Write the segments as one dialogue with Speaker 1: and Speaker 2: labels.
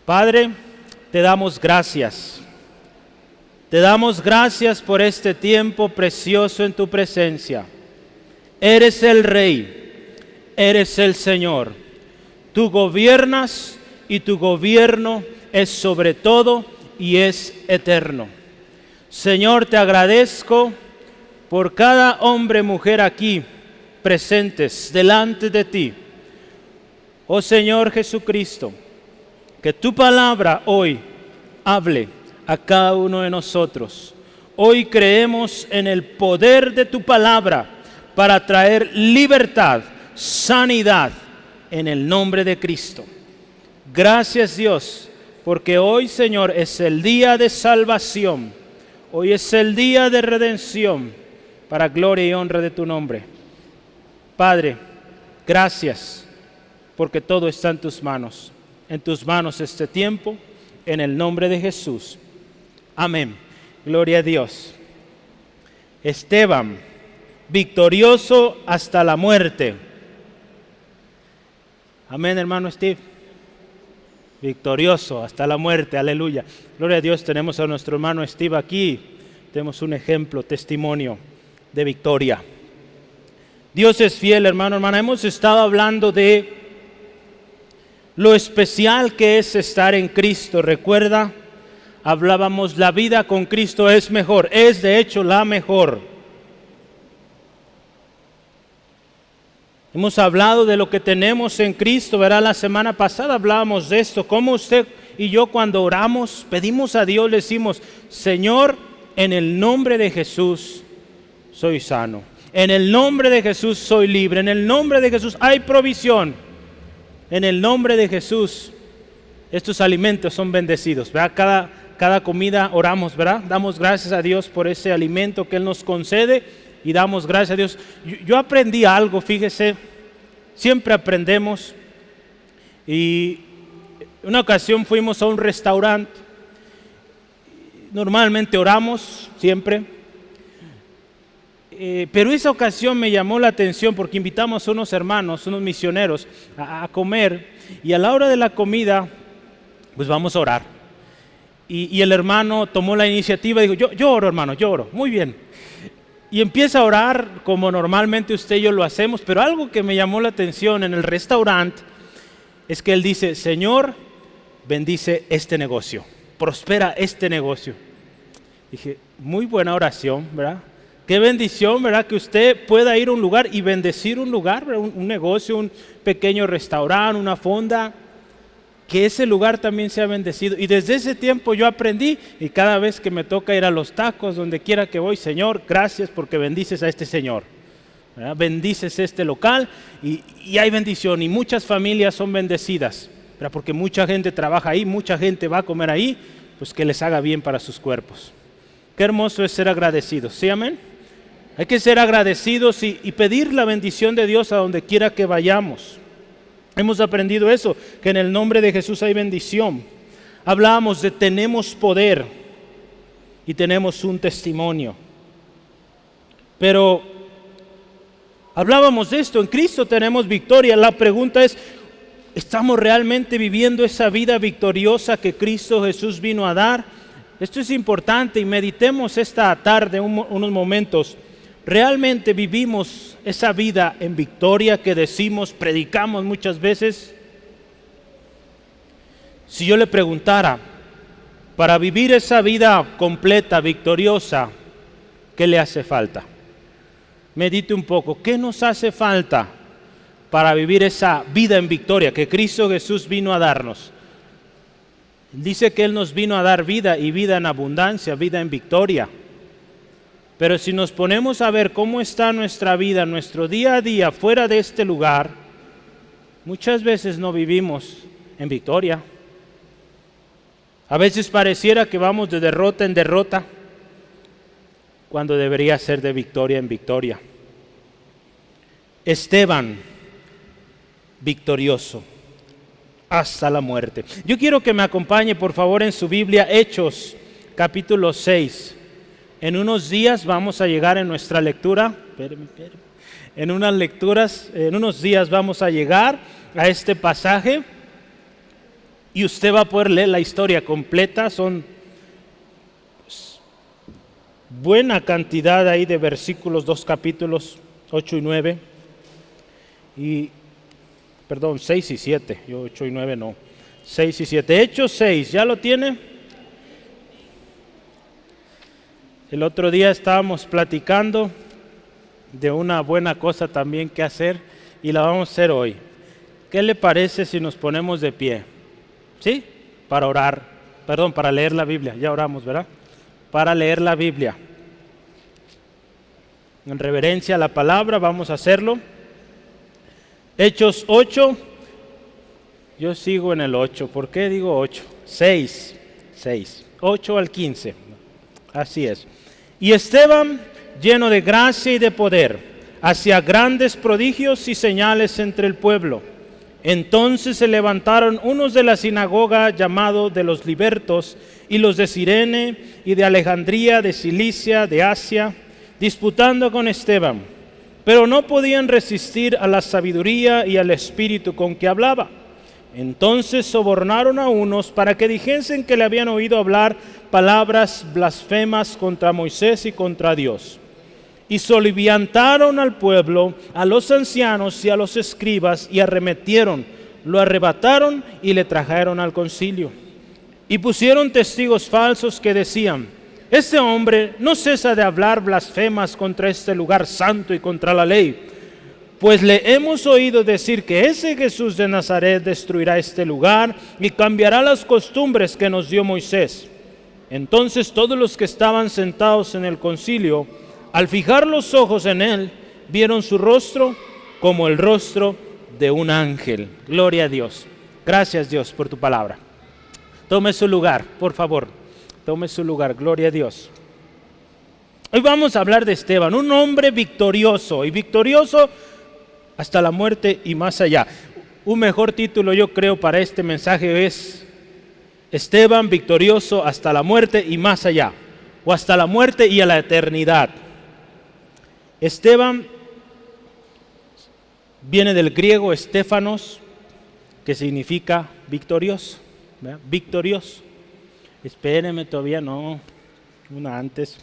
Speaker 1: Padre, te damos gracias. Te damos gracias por este tiempo precioso en tu presencia. Eres el Rey, eres el Señor. Tú gobiernas y tu gobierno es sobre todo y es eterno. Señor, te agradezco por cada hombre, mujer aquí presentes delante de ti. Oh Señor Jesucristo, que tu palabra hoy hable a cada uno de nosotros. Hoy creemos en el poder de tu palabra para traer libertad, sanidad en el nombre de Cristo. Gracias Dios, porque hoy Señor es el día de salvación. Hoy es el día de redención para gloria y honra de tu nombre. Padre, gracias porque todo está en tus manos. En tus manos este tiempo, en el nombre de Jesús. Amén. Gloria a Dios. Esteban, victorioso hasta la muerte. Amén, hermano Steve. Victorioso hasta la muerte, aleluya. Gloria a Dios, tenemos a nuestro hermano Steve aquí. Tenemos un ejemplo, testimonio de victoria. Dios es fiel, hermano, hermana. Hemos estado hablando de lo especial que es estar en Cristo. Recuerda, hablábamos, la vida con Cristo es mejor, es de hecho la mejor. Hemos hablado de lo que tenemos en Cristo, ¿verdad? La semana pasada hablábamos de esto, cómo usted y yo cuando oramos, pedimos a Dios, le decimos, Señor, en el nombre de Jesús soy sano, en el nombre de Jesús soy libre, en el nombre de Jesús hay provisión, en el nombre de Jesús estos alimentos son bendecidos, ¿verdad? Cada comida oramos, ¿verdad? Damos gracias a Dios por ese alimento que Él nos concede y damos gracias a Dios. Yo aprendí algo, fíjese, siempre aprendemos. Y una ocasión fuimos a un restaurante, normalmente oramos, siempre. Pero esa ocasión me llamó la atención porque invitamos a unos hermanos, unos misioneros a comer y a la hora de la comida, pues vamos a orar. Y el hermano tomó la iniciativa y dijo, yo oro hermano, yo oro, muy bien. Y empieza a orar como normalmente usted y yo lo hacemos, pero algo que me llamó la atención en el restaurante es que él dice, Señor, bendice este negocio, prospera este negocio. Dije, muy buena oración, ¿verdad? Qué bendición, ¿verdad? Que usted pueda ir a un lugar y bendecir un lugar, un negocio, un pequeño restaurante, una fonda, que ese lugar también sea bendecido. Y desde ese tiempo yo aprendí y cada vez que me toca ir a los tacos, donde quiera que voy, Señor, gracias porque bendices a este Señor, ¿verdad? Bendices este local y hay bendición y muchas familias son bendecidas, ¿verdad? Porque mucha gente trabaja ahí, mucha gente va a comer ahí, pues que les haga bien para sus cuerpos. Qué hermoso es ser agradecidos, ¿sí, amén? Hay que ser agradecidos y pedir la bendición de Dios a donde quiera que vayamos. Hemos aprendido eso, que en el nombre de Jesús hay bendición. Hablábamos de tenemos poder y tenemos un testimonio. Pero hablábamos de esto, en Cristo tenemos victoria. La pregunta es, ¿estamos realmente viviendo esa vida victoriosa que Cristo Jesús vino a dar? Esto es importante y meditemos esta tarde unos momentos. ¿Realmente vivimos esa vida en victoria que decimos, predicamos muchas veces? Si yo le preguntara, para vivir esa vida completa, victoriosa, ¿qué le hace falta? Medite un poco, ¿qué nos hace falta para vivir esa vida en victoria que Cristo Jesús vino a darnos? Dice que Él nos vino a dar vida y vida en abundancia, vida en victoria. Pero si nos ponemos a ver cómo está nuestra vida, nuestro día a día fuera de este lugar, muchas veces no vivimos en victoria. A veces pareciera que vamos de derrota en derrota, cuando debería ser de victoria en victoria. Esteban, victorioso hasta la muerte. Yo quiero que me acompañe por favor en su Biblia, Hechos, capítulo 6. En unos días vamos a llegar en nuestra lectura, en unos días vamos a llegar a este pasaje. y usted va a poder leer la historia completa. Son buena cantidad ahí de versículos, 2 capítulos, 8 y 9. Y, perdón, 6 y 7. Yo 8 y 9 no. 6 y 7. Hechos 6, ¿ya lo tiene? El otro día estábamos platicando de una buena cosa también que hacer y la vamos a hacer hoy. ¿Qué le parece si nos ponemos de pie? ¿Sí? Para orar, perdón, para leer la Biblia. Ya oramos, ¿verdad? Para leer la Biblia. En reverencia a la palabra vamos a hacerlo. Hechos 8. Yo sigo en el 8. ¿Por qué digo 8? 6. 8 al 15. Así es. Y Esteban, lleno de gracia y de poder, hacía grandes prodigios y señales entre el pueblo. Entonces se levantaron unos de la sinagoga llamados de los libertos y los de Cirene y de Alejandría, de Cilicia, de Asia, disputando con Esteban, pero no podían resistir a la sabiduría y al espíritu con que hablaba. Entonces sobornaron a unos para que dijesen que le habían oído hablar palabras blasfemas contra Moisés y contra Dios. Y soliviantaron al pueblo, a los ancianos y a los escribas, y arremetieron, lo arrebataron y le trajeron al concilio. Y pusieron testigos falsos que decían: este hombre no cesa de hablar blasfemas contra este lugar santo y contra la ley. Pues le hemos oído decir que ese Jesús de Nazaret destruirá este lugar y cambiará las costumbres que nos dio Moisés. Entonces todos los que estaban sentados en el concilio, al fijar los ojos en él, vieron su rostro como el rostro de un ángel. Gloria a Dios. Gracias, Dios, por tu palabra. Tome su lugar, por favor. Tome su lugar. Gloria a Dios. Hoy vamos a hablar de Esteban, un hombre victorioso, y victorioso hasta la muerte y más allá. Un mejor título, yo creo, para este mensaje es Esteban victorioso hasta la muerte y más allá, o hasta la muerte y a la eternidad. Esteban viene del griego Estéfanos, que significa victorioso, ¿verdad? Victorioso. Espérenme, todavía no, una antes.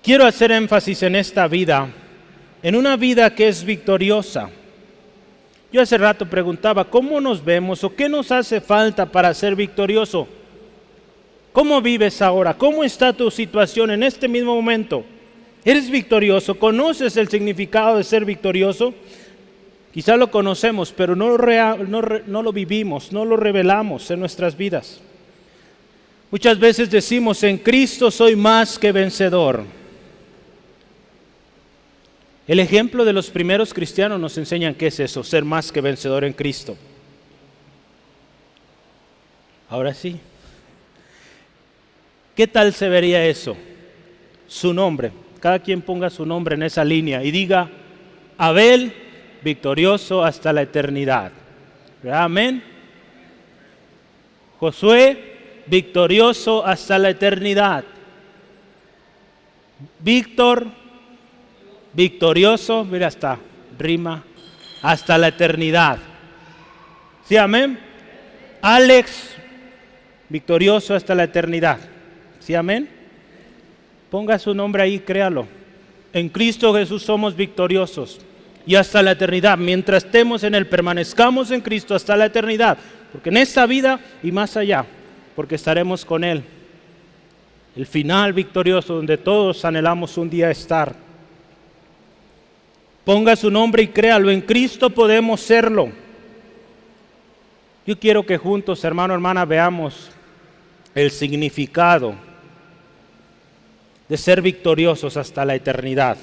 Speaker 1: Quiero hacer énfasis en esta vida, en una vida que es victoriosa. Yo hace rato preguntaba, ¿cómo nos vemos o qué nos hace falta para ser victorioso? ¿Cómo vives ahora? ¿Cómo está tu situación en este mismo momento? ¿Eres victorioso? ¿Conoces el significado de ser victorioso? Quizá lo conocemos, pero no lo vivimos, no lo revelamos en nuestras vidas. Muchas veces decimos, en Cristo soy más que vencedor. El ejemplo de los primeros cristianos nos enseñan qué es eso, ser más que vencedor en Cristo. Ahora sí. ¿Qué tal se vería eso? Su nombre. Cada quien ponga su nombre en esa línea y diga: Abel, victorioso hasta la eternidad. Amén. Josué, victorioso hasta la eternidad. Víctor, victorioso, mira, hasta rima, hasta la eternidad. ¿Sí, amén? Alex, victorioso hasta la eternidad. ¿Sí, amén? Ponga su nombre ahí, créalo. En Cristo Jesús somos victoriosos y hasta la eternidad. Mientras estemos en Él, permanezcamos en Cristo hasta la eternidad. Porque en esta vida y más allá, porque estaremos con Él. El final victorioso donde todos anhelamos un día estar. Ponga su nombre y créalo, en Cristo podemos serlo. Yo quiero que juntos, hermano, hermana, veamos el significado de ser victoriosos hasta la eternidad.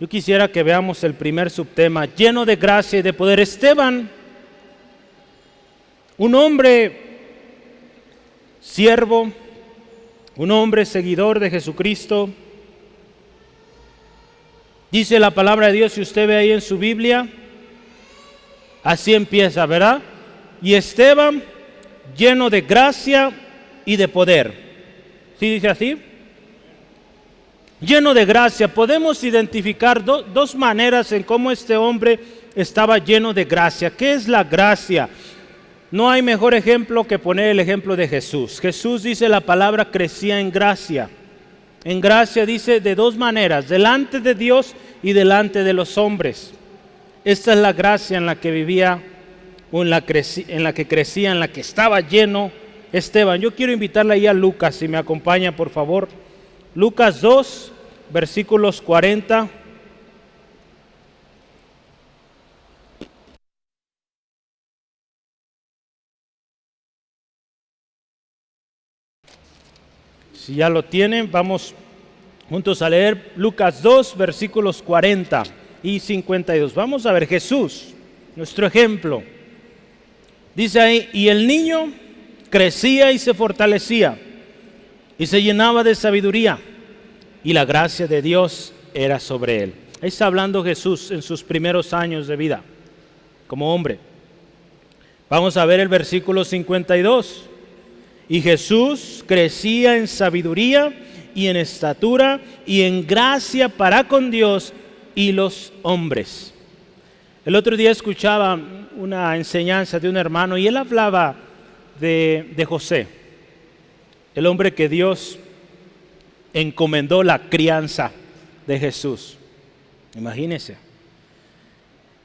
Speaker 1: Yo quisiera que veamos el primer subtema, lleno de gracia y de poder. Esteban, un hombre siervo, un hombre seguidor de Jesucristo. Dice la palabra de Dios, si usted ve ahí en su Biblia, así empieza, ¿verdad? Y Esteban, lleno de gracia y de poder. ¿Sí dice así? Lleno de gracia. Podemos identificar dos maneras en cómo este hombre estaba lleno de gracia. ¿Qué es la gracia? No hay mejor ejemplo que poner el ejemplo de Jesús. Jesús, dice la palabra, crecía en gracia. En gracia dice de dos maneras, delante de Dios y delante de los hombres. Esta es la gracia en la que vivía, o en la que crecía, en la que estaba lleno Esteban. Yo quiero invitarle ahí a Lucas, si me acompaña por favor. Lucas 2, versículos 40. Si ya lo tienen, vamos juntos a leer Lucas 2, versículos 40 y 52. Vamos a ver, Jesús, nuestro ejemplo. Dice ahí, y el niño crecía y se fortalecía y se llenaba de sabiduría y la gracia de Dios era sobre él. Ahí está hablando Jesús en sus primeros años de vida como hombre. Vamos a ver el versículo 52. Y Jesús crecía en sabiduría y en estatura y en gracia para con Dios y los hombres. El otro día escuchaba una enseñanza de un hermano y él hablaba de José, el hombre que Dios encomendó la crianza de Jesús. Imagínense,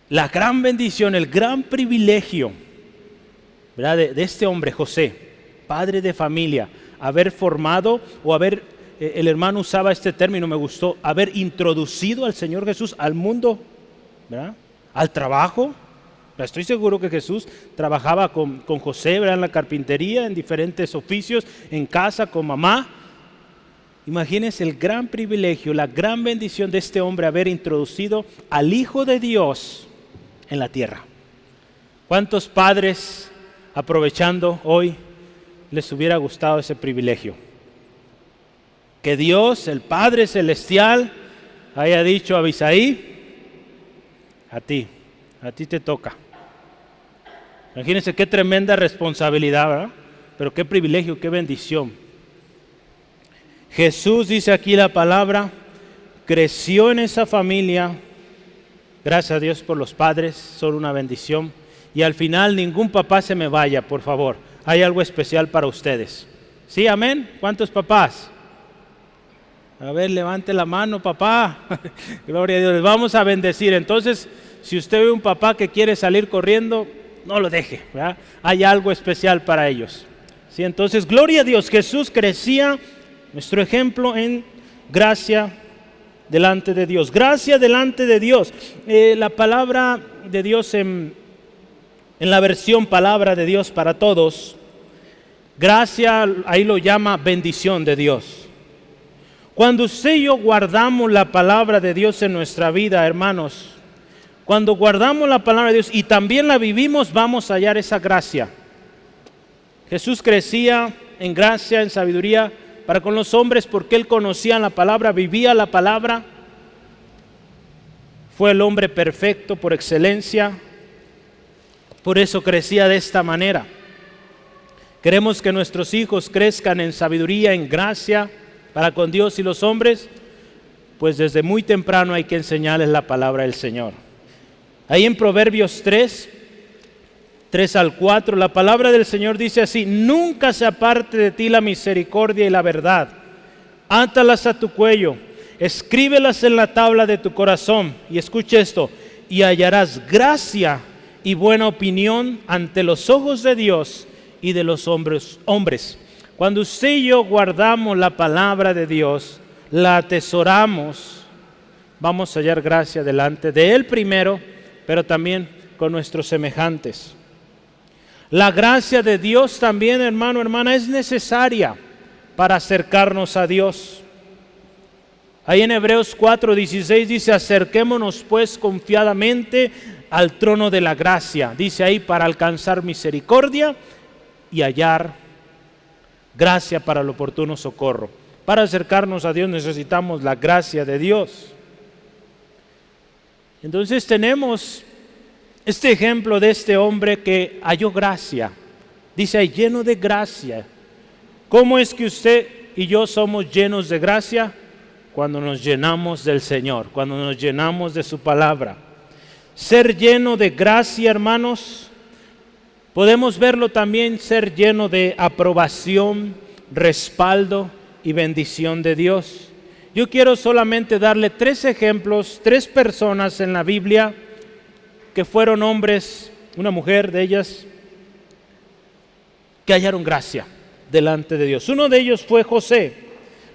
Speaker 1: la gran bendición, el gran privilegio, ¿verdad?, de este hombre José, padre de familia, haber formado o el hermano usaba este término, me gustó, haber introducido al Señor Jesús al mundo, ¿verdad?, al trabajo. Estoy seguro que Jesús trabajaba con José, ¿verdad?, en la carpintería, en diferentes oficios, en casa con mamá. Imagínense el gran privilegio, la gran bendición de este hombre haber introducido al Hijo de Dios en la tierra. ¿Cuántos padres, aprovechando hoy, les hubiera gustado ese privilegio? Que Dios, el Padre Celestial, haya dicho a Abisaí, a ti te toca. Imagínense qué tremenda responsabilidad, ¿verdad? Pero qué privilegio, qué bendición. Jesús, dice aquí la palabra, creció en esa familia. Gracias a Dios por los padres, son una bendición. Y al final ningún papá se me vaya, por favor. Hay algo especial para ustedes. ¿Sí, amén? ¿Cuántos papás? A ver, levante la mano, papá. Gloria a Dios, les vamos a bendecir. Entonces, si usted ve un papá que quiere salir corriendo, no lo deje, ¿verdad? Hay algo especial para ellos. ¿Sí? Entonces, gloria a Dios, Jesús crecía, nuestro ejemplo, en gracia delante de Dios. Gracia delante de Dios. La palabra de Dios en la versión palabra de Dios para todos, gracia, ahí lo llama bendición de Dios. Cuando usted y yo guardamos la palabra de Dios en nuestra vida, hermanos, cuando guardamos la palabra de Dios y también la vivimos, vamos a hallar esa gracia. Jesús crecía en gracia, en sabiduría para con los hombres porque Él conocía la palabra, vivía la palabra. Fue el hombre perfecto por excelencia. Por eso crecía de esta manera. Queremos que nuestros hijos crezcan en sabiduría, en gracia para con Dios y los hombres, pues desde muy temprano hay que enseñarles la palabra del Señor. Ahí en Proverbios 3 al 4, la palabra del Señor dice así: nunca se aparte de ti la misericordia y la verdad. Átalas a tu cuello, escríbelas en la tabla de tu corazón. Y escuche esto: y hallarás gracia y buena opinión ante los ojos de Dios y de los hombres. Cuando usted y yo guardamos la palabra de Dios, la atesoramos, vamos a hallar gracia delante de Él primero, pero también con nuestros semejantes. La gracia de Dios también, hermano, hermana, es necesaria para acercarnos a Dios. Ahí en Hebreos 4:16 dice: acerquémonos pues confiadamente al trono de la gracia, dice ahí, para alcanzar misericordia y hallar gracia para el oportuno socorro. Para acercarnos a Dios necesitamos la gracia de Dios. Entonces tenemos este ejemplo de este hombre que halló gracia. Dice ahí, lleno de gracia. ¿Cómo es que usted y yo somos llenos de gracia? Cuando nos llenamos del Señor, cuando nos llenamos de su palabra. Ser lleno de gracia, hermanos, podemos verlo también ser lleno de aprobación, respaldo y bendición de Dios. Yo quiero solamente darle 3 ejemplos, 3 personas en la Biblia que fueron hombres, una mujer de ellas, que hallaron gracia delante de Dios. Uno de ellos fue José,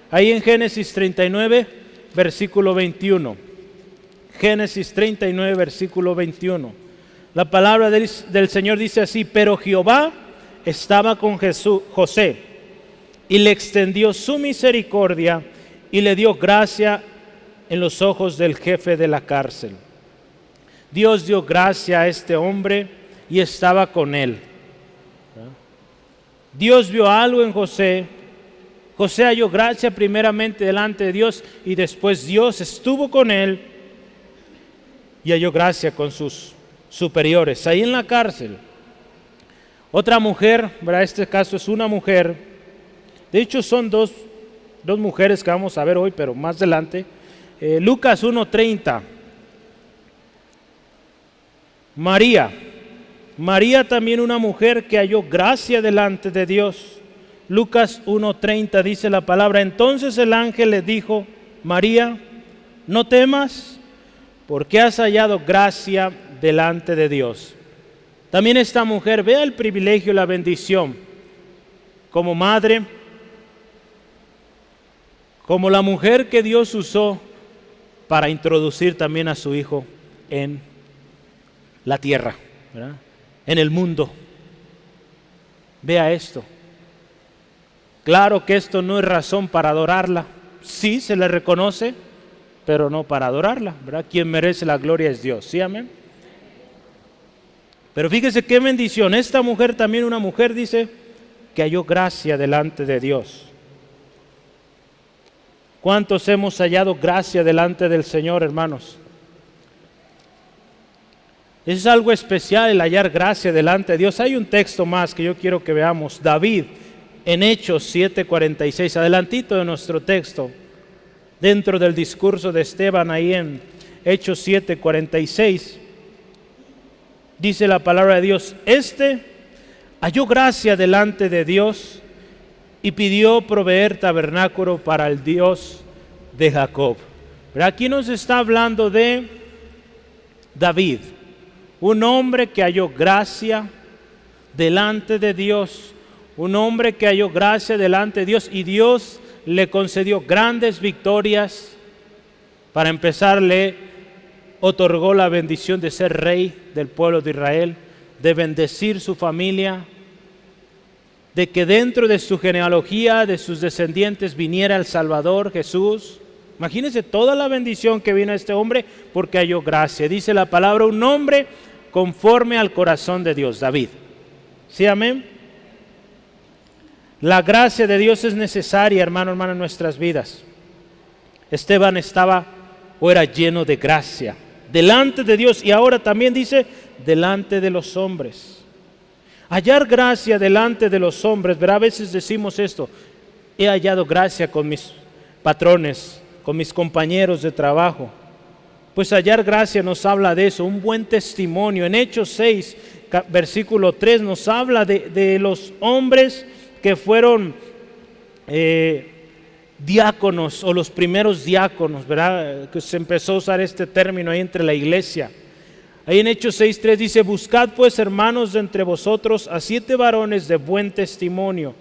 Speaker 1: ahí en Génesis 39, versículo 21. Génesis 39, versículo 21. La palabra del Señor dice así: pero Jehová estaba con José y le extendió su misericordia y le dio gracia en los ojos del jefe de la cárcel. Dios dio gracia a este hombre y estaba con él. Dios vio algo en José. José halló gracia primeramente delante de Dios y después Dios estuvo con él y halló gracia con sus superiores ahí en la cárcel. Otra mujer, ¿verdad? Este caso es una mujer. De hecho son dos mujeres que vamos a ver hoy, pero más adelante. Lucas 1:30. María también una mujer que halló gracia delante de Dios. Lucas 1:30 dice la palabra: entonces el ángel le dijo: María, no temas, porque has hallado gracia delante de Dios. También esta mujer, vea el privilegio y la bendición como madre, como la mujer que Dios usó para introducir también a su hijo en la tierra, ¿verdad? En el mundo. Vea esto. Claro que esto no es razón para adorarla. Sí se le reconoce, pero no para adorarla, ¿verdad? Quien merece la gloria es Dios, ¿sí? Amén. Pero fíjese qué bendición. Esta mujer también, una mujer, dice que halló gracia delante de Dios. ¿Cuántos hemos hallado gracia delante del Señor, hermanos? Es algo especial el hallar gracia delante de Dios. Hay un texto más que yo quiero que veamos. David, en Hechos 7:46, adelantito de nuestro texto, dentro del discurso de Esteban, ahí en Hechos 7:46, dice la palabra de Dios: este halló gracia delante de Dios y pidió proveer tabernáculo para el Dios de Jacob. Pero aquí nos está hablando de David, un hombre que halló gracia delante de Dios, un hombre que halló gracia delante de Dios, y Dios le concedió grandes victorias. Para empezar, le otorgó la bendición de ser rey del pueblo de Israel, de bendecir su familia, de que dentro de su genealogía, de sus descendientes, viniera el Salvador Jesús. Imagínense toda la bendición que vino a este hombre porque halló gracia. Dice la palabra, un hombre conforme al corazón de Dios, David. ¿Sí, amén? La gracia de Dios es necesaria, hermano, en nuestras vidas. Esteban era lleno de gracia delante de Dios, y ahora también dice delante de los hombres. Hallar gracia delante de los hombres, ¿verdad? A veces decimos esto: he hallado gracia con mis patrones, con mis compañeros de trabajo. Pues hallar gracia nos habla de eso, un buen testimonio. En Hechos 6, versículo 3, nos habla de los hombres que fueron diáconos, o los primeros diáconos, ¿verdad? Que se empezó a usar este término ahí entre la iglesia. Ahí en Hechos 6:3 dice: buscad pues, hermanos, de entre vosotros a 7 varones de buen testimonio.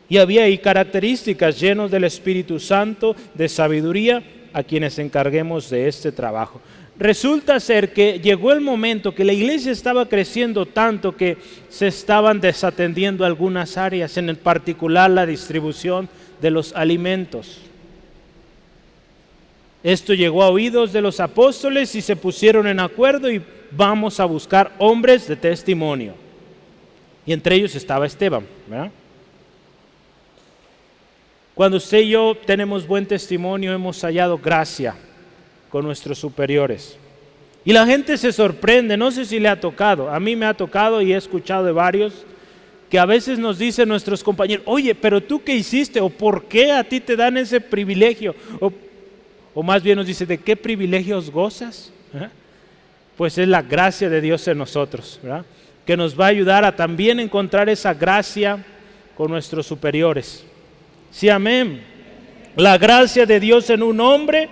Speaker 1: Y había ahí características, llenos del Espíritu Santo, de sabiduría, a quienes encarguemos de este trabajo. Resulta ser que llegó el momento que la iglesia estaba creciendo tanto que se estaban desatendiendo algunas áreas, en particular la distribución de los alimentos. Esto llegó a oídos de los apóstoles y se pusieron en acuerdo, y vamos a buscar hombres de testimonio. Y entre ellos estaba Esteban, ¿verdad? Cuando usted y yo tenemos buen testimonio, hemos hallado gracia con nuestros superiores. Y la gente se sorprende, no sé si le ha tocado, a mí me ha tocado y he escuchado de varios, que a veces nos dicen nuestros compañeros: oye, pero tú qué hiciste, o por qué a ti te dan ese privilegio, o más bien nos dice: ¿de qué privilegios gozas? pues es la gracia de Dios en nosotros, ¿verdad? Que nos va a ayudar a también encontrar esa gracia con nuestros superiores. Sí, amén. La gracia de Dios en un hombre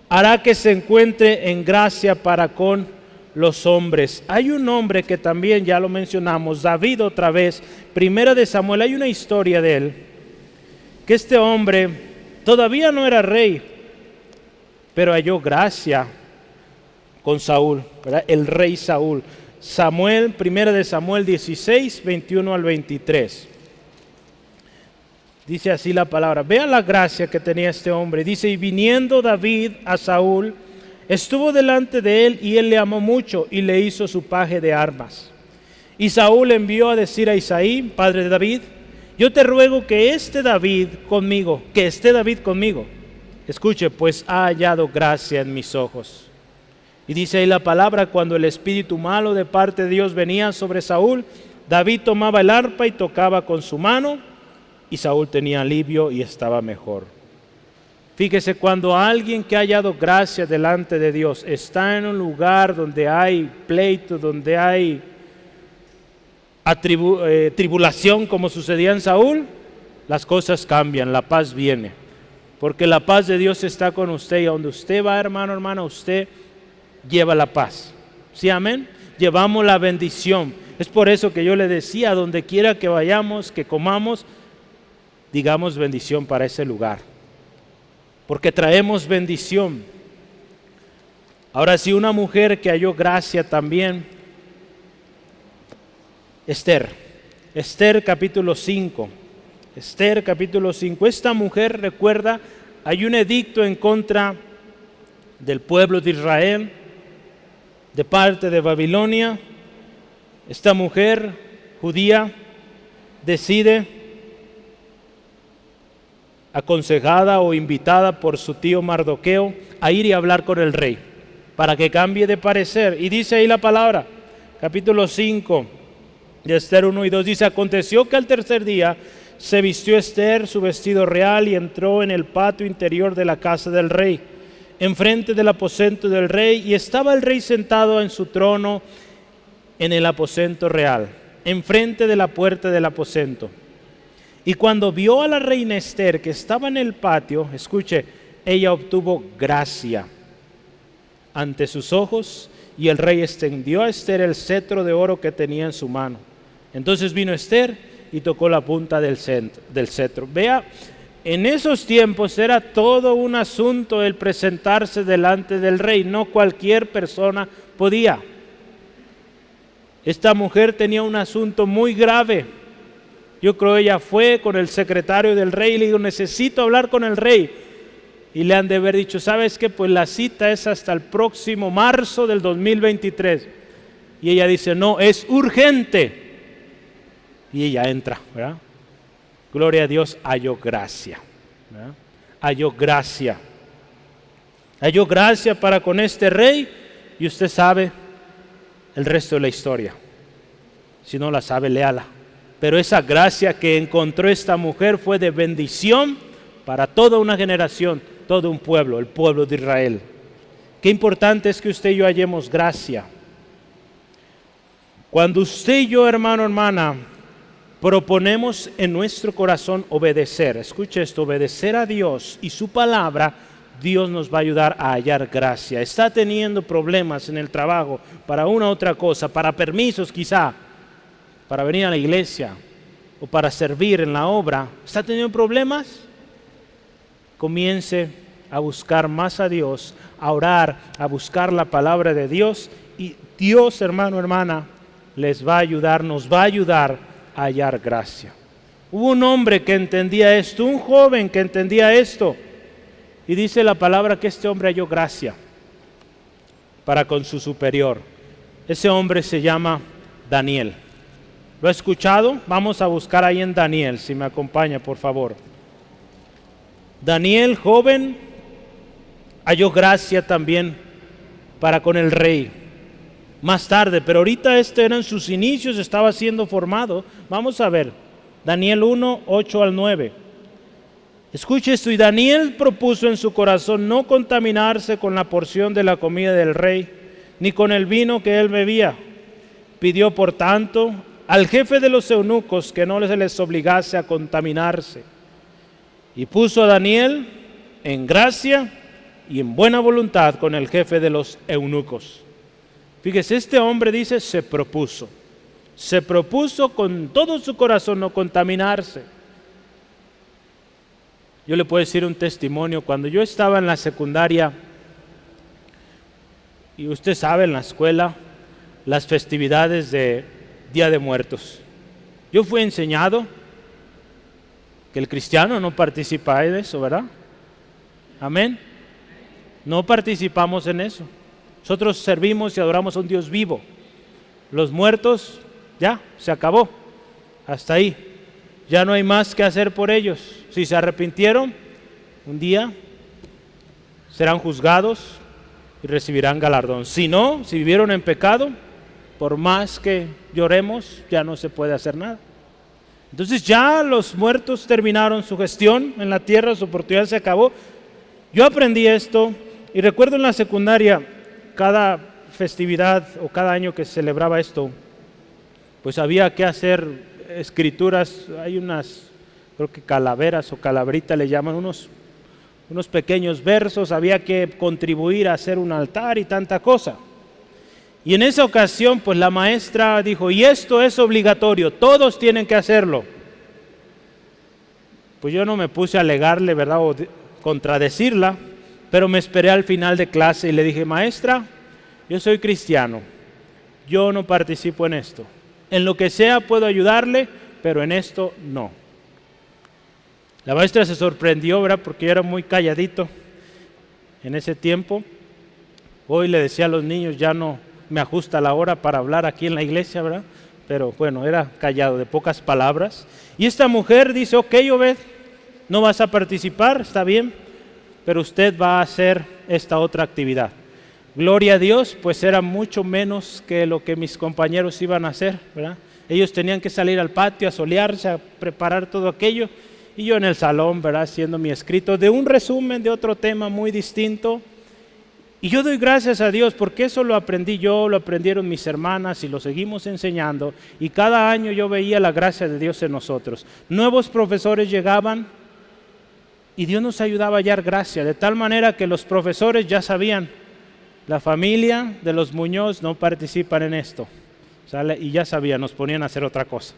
Speaker 1: hará que se encuentre en gracia para con los hombres. Hay un hombre que también ya lo mencionamos, David otra vez, Primera de Samuel, hay una historia de él, que este hombre todavía no era rey, pero halló gracia con Saúl, ¿verdad? El rey Saúl. Samuel, Primera de Samuel 16, 21 al 23. Dice así la palabra. Vea la gracia que tenía este hombre. Dice, y viniendo David a Saúl, estuvo delante de él y él le amó mucho y le hizo su paje de armas. Y Saúl envió a decir a Isaí, padre de David, yo te ruego que esté David conmigo. Escuche, pues ha hallado gracia en mis ojos. Y dice ahí la palabra, cuando el espíritu malo de parte de Dios venía sobre Saúl, David tomaba el arpa y tocaba con su mano, y Saúl tenía alivio y estaba mejor. Fíjese, cuando alguien que ha hallado gracia delante de Dios está en un lugar donde hay pleito, donde hay tribulación, como sucedía en Saúl, las cosas cambian, la paz viene. Porque la paz de Dios está con usted, y a donde usted va, hermano, hermana, usted lleva la paz. ¿Sí, amén? Llevamos la bendición. Es por eso que yo le decía, a donde quiera que vayamos, que comamos, digamos bendición para ese lugar, porque traemos bendición. Ahora, si una mujer que halló gracia también, Esther capítulo 5, esta mujer, recuerda, hay un edicto en contra del pueblo de Israel, de parte de Babilonia. Esta mujer judía decide, aconsejada o invitada por su tío Mardoqueo, a ir y hablar con el rey, para que cambie de parecer. Y dice ahí la palabra, capítulo 5, de Esther 1 y 2, dice, aconteció que al tercer día se vistió Esther su vestido real y entró en el patio interior de la casa del rey, enfrente del aposento del rey, y estaba el rey sentado en su trono en el aposento real, enfrente de la puerta del aposento. Y cuando vio a la reina Esther que estaba en el patio, escuche, ella obtuvo gracia ante sus ojos, y el rey extendió a Esther el cetro de oro que tenía en su mano. Entonces vino Esther y tocó la punta del cetro. Vea, en esos tiempos era todo un asunto el presentarse delante del rey, no cualquier persona podía. Esta mujer tenía un asunto muy grave. Yo creo ella fue con el secretario del rey y le dijo, necesito hablar con el rey. Y le han de haber dicho, ¿sabes qué? Pues la cita es hasta el próximo marzo del 2023. Y ella dice, no, es urgente. Y ella entra, ¿verdad? Gloria a Dios, halló gracia, ¿verdad? Halló gracia para con este rey, y usted sabe el resto de la historia. Si no la sabe, léala. Pero esa gracia que encontró esta mujer fue de bendición para toda una generación, todo un pueblo, el pueblo de Israel. Qué importante es que usted y yo hallemos gracia. Cuando usted y yo, hermano, hermana, proponemos en nuestro corazón obedecer, escuche esto, obedecer a Dios y su palabra, Dios nos va a ayudar a hallar gracia. Está teniendo problemas en el trabajo para una u otra cosa, para permisos quizá, para venir a la iglesia o para servir en la obra. ¿Está teniendo problemas? Comience a buscar más a Dios, a orar, a buscar la palabra de Dios, y Dios, hermano, hermana, les va a ayudar, nos va a ayudar a hallar gracia. Hubo un hombre que entendía esto, un joven que entendía esto, y dice la palabra que este hombre halló gracia para con su superior. Ese hombre se llama Daniel. ¿Lo ha escuchado? Vamos a buscar ahí en Daniel, si me acompaña, por favor. Daniel, joven, halló gracia también para con el rey. Más tarde, pero ahorita eran sus inicios, estaba siendo formado. Vamos a ver, Daniel 1, 8 al 9. Escuche esto, y Daniel propuso en su corazón no contaminarse con la porción de la comida del rey, ni con el vino que él bebía. Pidió, por tanto, al jefe de los eunucos que no se les obligase a contaminarse, y puso a Daniel en gracia y en buena voluntad con el jefe de los eunucos. Fíjese, este hombre dice, se propuso con todo su corazón no contaminarse. Yo le puedo decir un testimonio. Cuando yo estaba en la secundaria, y usted sabe, en la escuela, las festividades de Día de Muertos, yo fui enseñado que el cristiano no participa en eso, ¿verdad? Amén. No participamos en eso. Nosotros servimos y adoramos a un Dios vivo. Los muertos, ya, se acabó. Hasta ahí. Ya no hay más que hacer por ellos. Si se arrepintieron, un día serán juzgados y recibirán galardón. Si no, si vivieron en pecado, por más que lloremos, ya no se puede hacer nada. Entonces ya los muertos terminaron su gestión en la tierra, su oportunidad se acabó. Yo aprendí esto y recuerdo en la secundaria, cada festividad o cada año que se celebraba esto, pues había que hacer escrituras. Hay unas, creo que calaveras o calaverita le llaman, unos pequeños versos, había que contribuir a hacer un altar y tanta cosa. Y en esa ocasión, pues la maestra dijo, y esto es obligatorio, todos tienen que hacerlo. Pues yo no me puse a alegarle, ¿verdad?, o contradecirla, pero me esperé al final de clase y le dije, maestra, yo soy cristiano, yo no participo en esto. En lo que sea puedo ayudarle, pero en esto no. La maestra se sorprendió, ¿verdad?, porque yo era muy calladito en ese tiempo. Hoy le decía a los niños, ya no me ajusta la hora para hablar aquí en la iglesia, ¿verdad? Pero bueno, era callado, de pocas palabras. Y esta mujer dice, ok, Obed, no vas a participar, está bien, pero usted va a hacer esta otra actividad. Gloria a Dios, pues era mucho menos que lo que mis compañeros iban a hacer, ¿verdad? Ellos tenían que salir al patio a solearse, a preparar todo aquello, y yo en el salón, ¿verdad?, haciendo mi escrito de un resumen de otro tema muy distinto. Y yo doy gracias a Dios porque eso lo aprendí yo, lo aprendieron mis hermanas y lo seguimos enseñando. Y cada año yo veía la gracia de Dios en nosotros. Nuevos profesores llegaban y Dios nos ayudaba a hallar gracia, de tal manera que los profesores ya sabían, la familia de los Muñoz no participan en esto, ¿sale? Y ya sabían, nos ponían a hacer otra cosa.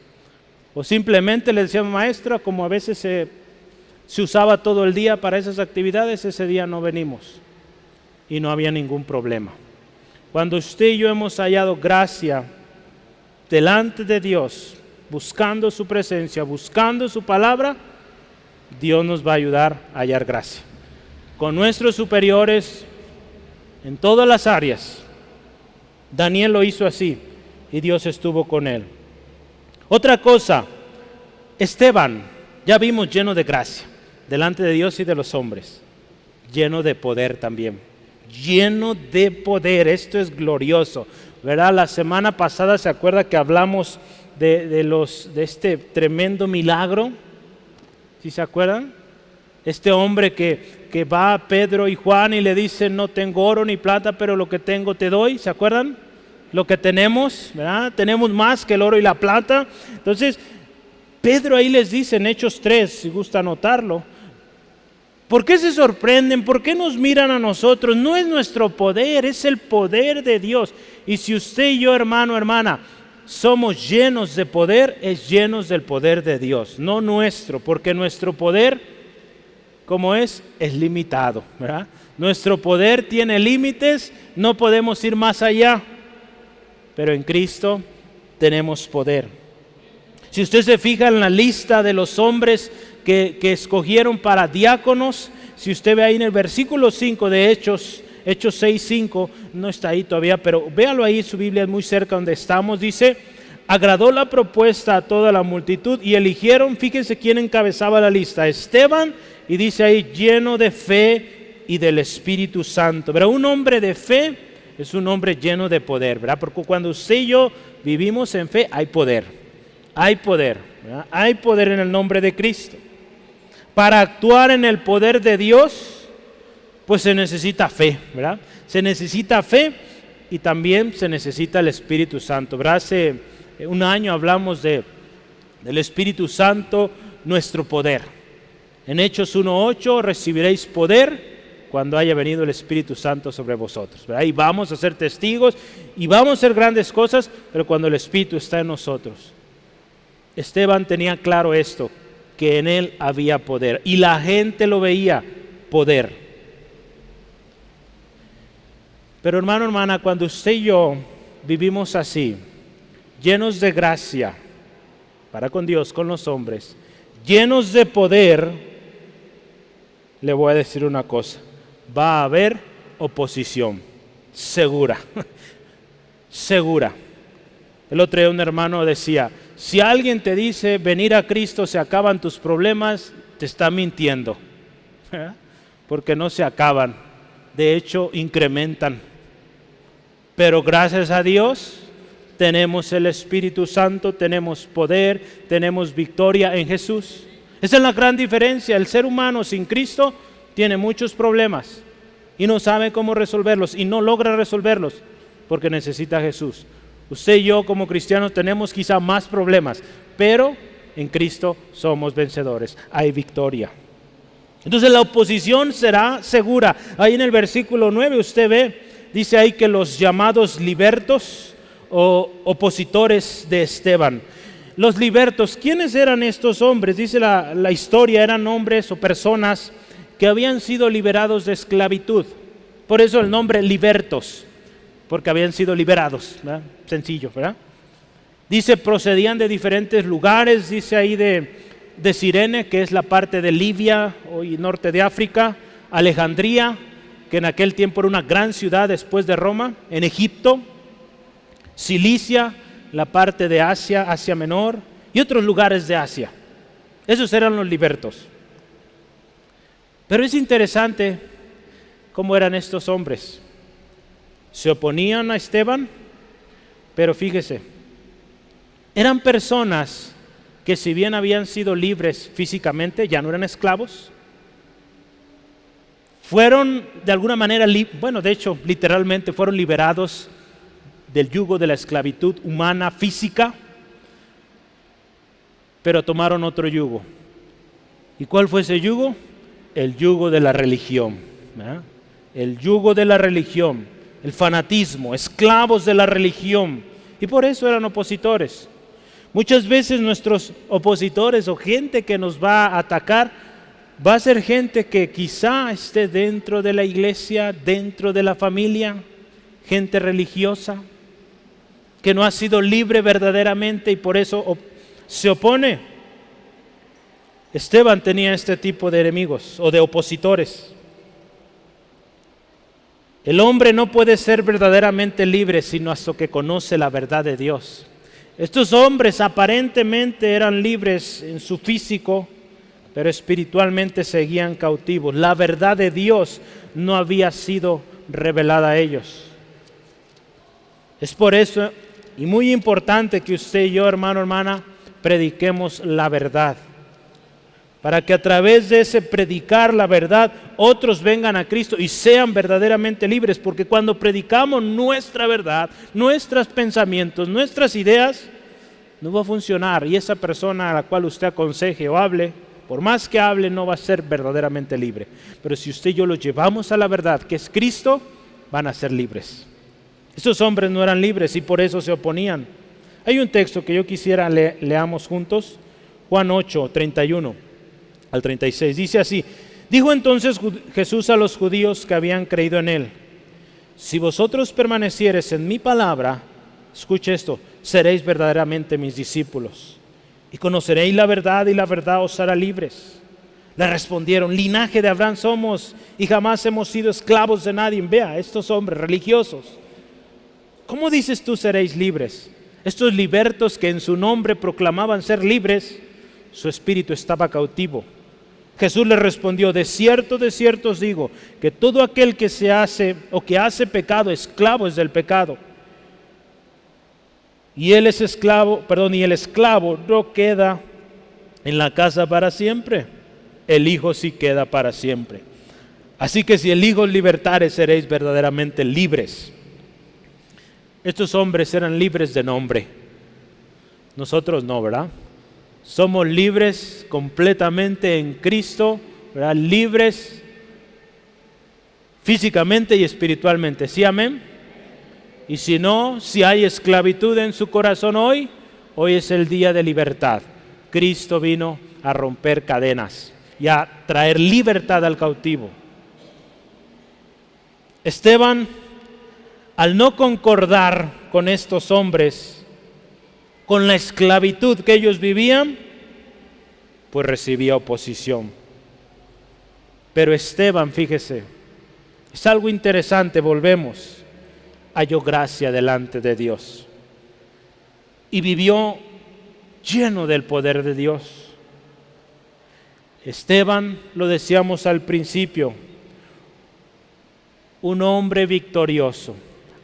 Speaker 1: O simplemente le decían, maestra, como a veces se usaba todo el día para esas actividades, ese día no venimos. Y no había ningún problema. Cuando usted y yo hemos hallado gracia delante de Dios, buscando su presencia, buscando su palabra, Dios nos va a ayudar a hallar gracia. Con nuestros superiores en todas las áreas. Daniel lo hizo así y Dios estuvo con él. Otra cosa, Esteban, ya vimos, lleno de gracia, delante de Dios y de los hombres, lleno de poder también. Lleno de poder, esto es glorioso, ¿verdad? La semana pasada se acuerda que hablamos de este tremendo milagro, ¿sí se acuerdan? Este hombre que va a Pedro y Juan y le dice, no tengo oro ni plata, pero lo que tengo te doy, ¿se acuerdan? Lo que tenemos, ¿verdad? Tenemos más que el oro y la plata. Entonces, Pedro ahí les dice en Hechos 3, si gusta anotarlo, ¿por qué se sorprenden? ¿Por qué nos miran a nosotros? No es nuestro poder, es el poder de Dios. Y si usted y yo, hermano, hermana, somos llenos de poder, es llenos del poder de Dios, no nuestro, porque nuestro poder, como es limitado, ¿verdad? Nuestro poder tiene límites, no podemos ir más allá, pero en Cristo tenemos poder. Si usted se fija en la lista de los hombres que escogieron para diáconos, si usted ve ahí en el versículo 5 de Hechos 6:5, no está ahí todavía, pero véalo ahí, su Biblia es muy cerca donde estamos, dice, agradó la propuesta a toda la multitud y eligieron, fíjense quién encabezaba la lista, Esteban, y dice ahí, lleno de fe y del Espíritu Santo. Pero un hombre de fe es un hombre lleno de poder, ¿verdad? Porque cuando usted y yo vivimos en fe, hay poder, ¿verdad? Hay poder en el nombre de Cristo. Para actuar en el poder de Dios, pues se necesita fe, ¿verdad? Se necesita fe y también se necesita el Espíritu Santo, ¿verdad? Hace un año hablamos del Espíritu Santo, nuestro poder. En Hechos 1:8 recibiréis poder cuando haya venido el Espíritu Santo sobre vosotros, ¿verdad? Y vamos a ser testigos y vamos a hacer grandes cosas, pero cuando el Espíritu está en nosotros. Esteban tenía claro esto, que en él había poder y la gente lo veía, poder. Pero hermano, hermana, cuando usted y yo vivimos así, llenos de gracia para con Dios, con los hombres, llenos de poder, le voy a decir una cosa: va a haber oposición, segura, segura. El otro día un hermano decía: si alguien te dice venir a Cristo se acaban tus problemas, te está mintiendo, porque no se acaban, de hecho incrementan. Pero gracias a Dios tenemos el Espíritu Santo, tenemos poder, tenemos victoria en Jesús. Esa es la gran diferencia. El ser humano sin Cristo tiene muchos problemas y no sabe cómo resolverlos y no logra resolverlos porque necesita a Jesús. Usted y yo como cristianos tenemos quizá más problemas, pero en Cristo somos vencedores, hay victoria. Entonces la oposición será segura. Ahí en el versículo 9 usted ve, dice ahí que los llamados libertos o opositores de Esteban. Los libertos, ¿quiénes eran estos hombres? Dice la historia, eran hombres o personas que habían sido liberados de esclavitud. Por eso el nombre libertos, porque habían sido liberados, ¿verdad? Sencillo, ¿verdad? Dice, procedían de diferentes lugares, dice ahí de Cirene, que es la parte de Libia hoy norte de África, Alejandría, que en aquel tiempo era una gran ciudad después de Roma, en Egipto, Cilicia, la parte de Asia, Asia Menor y otros lugares de Asia. Esos eran los libertos. Pero es interesante cómo eran estos hombres. Se oponían a Esteban, pero fíjese, eran personas que si bien habían sido libres físicamente, ya no eran esclavos, fueron de alguna manera, de hecho, literalmente fueron liberados del yugo de la esclavitud humana, física, pero tomaron otro yugo. ¿Y cuál fue ese yugo? El yugo de la religión, ¿verdad? El yugo de la religión, el fanatismo, esclavos de la religión, y por eso eran opositores. Muchas veces nuestros opositores o gente que nos va a atacar va a ser gente que quizá esté dentro de la iglesia, dentro de la familia, gente religiosa, que no ha sido libre verdaderamente y por eso se opone. Esteban tenía este tipo de enemigos o de opositores. El hombre no puede ser verdaderamente libre sino hasta que conoce la verdad de Dios. Estos hombres aparentemente eran libres en su físico, pero espiritualmente seguían cautivos. La verdad de Dios no había sido revelada a ellos. Es por eso, y muy importante, que usted y yo, hermano, hermana, prediquemos la verdad. Para que a través de ese predicar la verdad, otros vengan a Cristo y sean verdaderamente libres. Porque cuando predicamos nuestra verdad, nuestros pensamientos, nuestras ideas, no va a funcionar. Y esa persona a la cual usted aconseje o hable, por más que hable, no va a ser verdaderamente libre. Pero si usted y yo los llevamos a la verdad, que es Cristo, van a ser libres. Estos hombres no eran libres y por eso se oponían. Hay un texto que yo quisiera leamos juntos, Juan 8, 31 al 36. Dice así: dijo entonces Jesús a los judíos que habían creído en él: si vosotros permaneciereis en mi palabra, escuche esto, seréis verdaderamente mis discípulos y conoceréis la verdad y la verdad os hará libres. Le respondieron: linaje de Abraham somos y jamás hemos sido esclavos de nadie. Vea, estos hombres religiosos. ¿Cómo dices tú seréis libres? Estos libertos que en su nombre proclamaban ser libres, su espíritu estaba cautivo. Jesús les respondió: de cierto os digo, que todo aquel que se hace o que hace pecado, esclavo es del pecado. Y el esclavo no queda en la casa para siempre, el Hijo sí queda para siempre. Así que si el Hijo os libertare, seréis verdaderamente libres. Estos hombres eran libres de nombre. Nosotros no, ¿verdad? Somos libres completamente en Cristo, ¿verdad? Libres físicamente y espiritualmente. ¿Sí, amén? Y si no, si hay esclavitud en su corazón hoy es el día de libertad. Cristo vino a romper cadenas y a traer libertad al cautivo. Esteban, al no concordar con estos hombres, con la esclavitud que ellos vivían, pues recibía oposición. Pero Esteban, fíjese, es algo interesante, volvemos, halló gracia delante de Dios y vivió lleno del poder de Dios. Esteban, lo decíamos al principio, un hombre victorioso,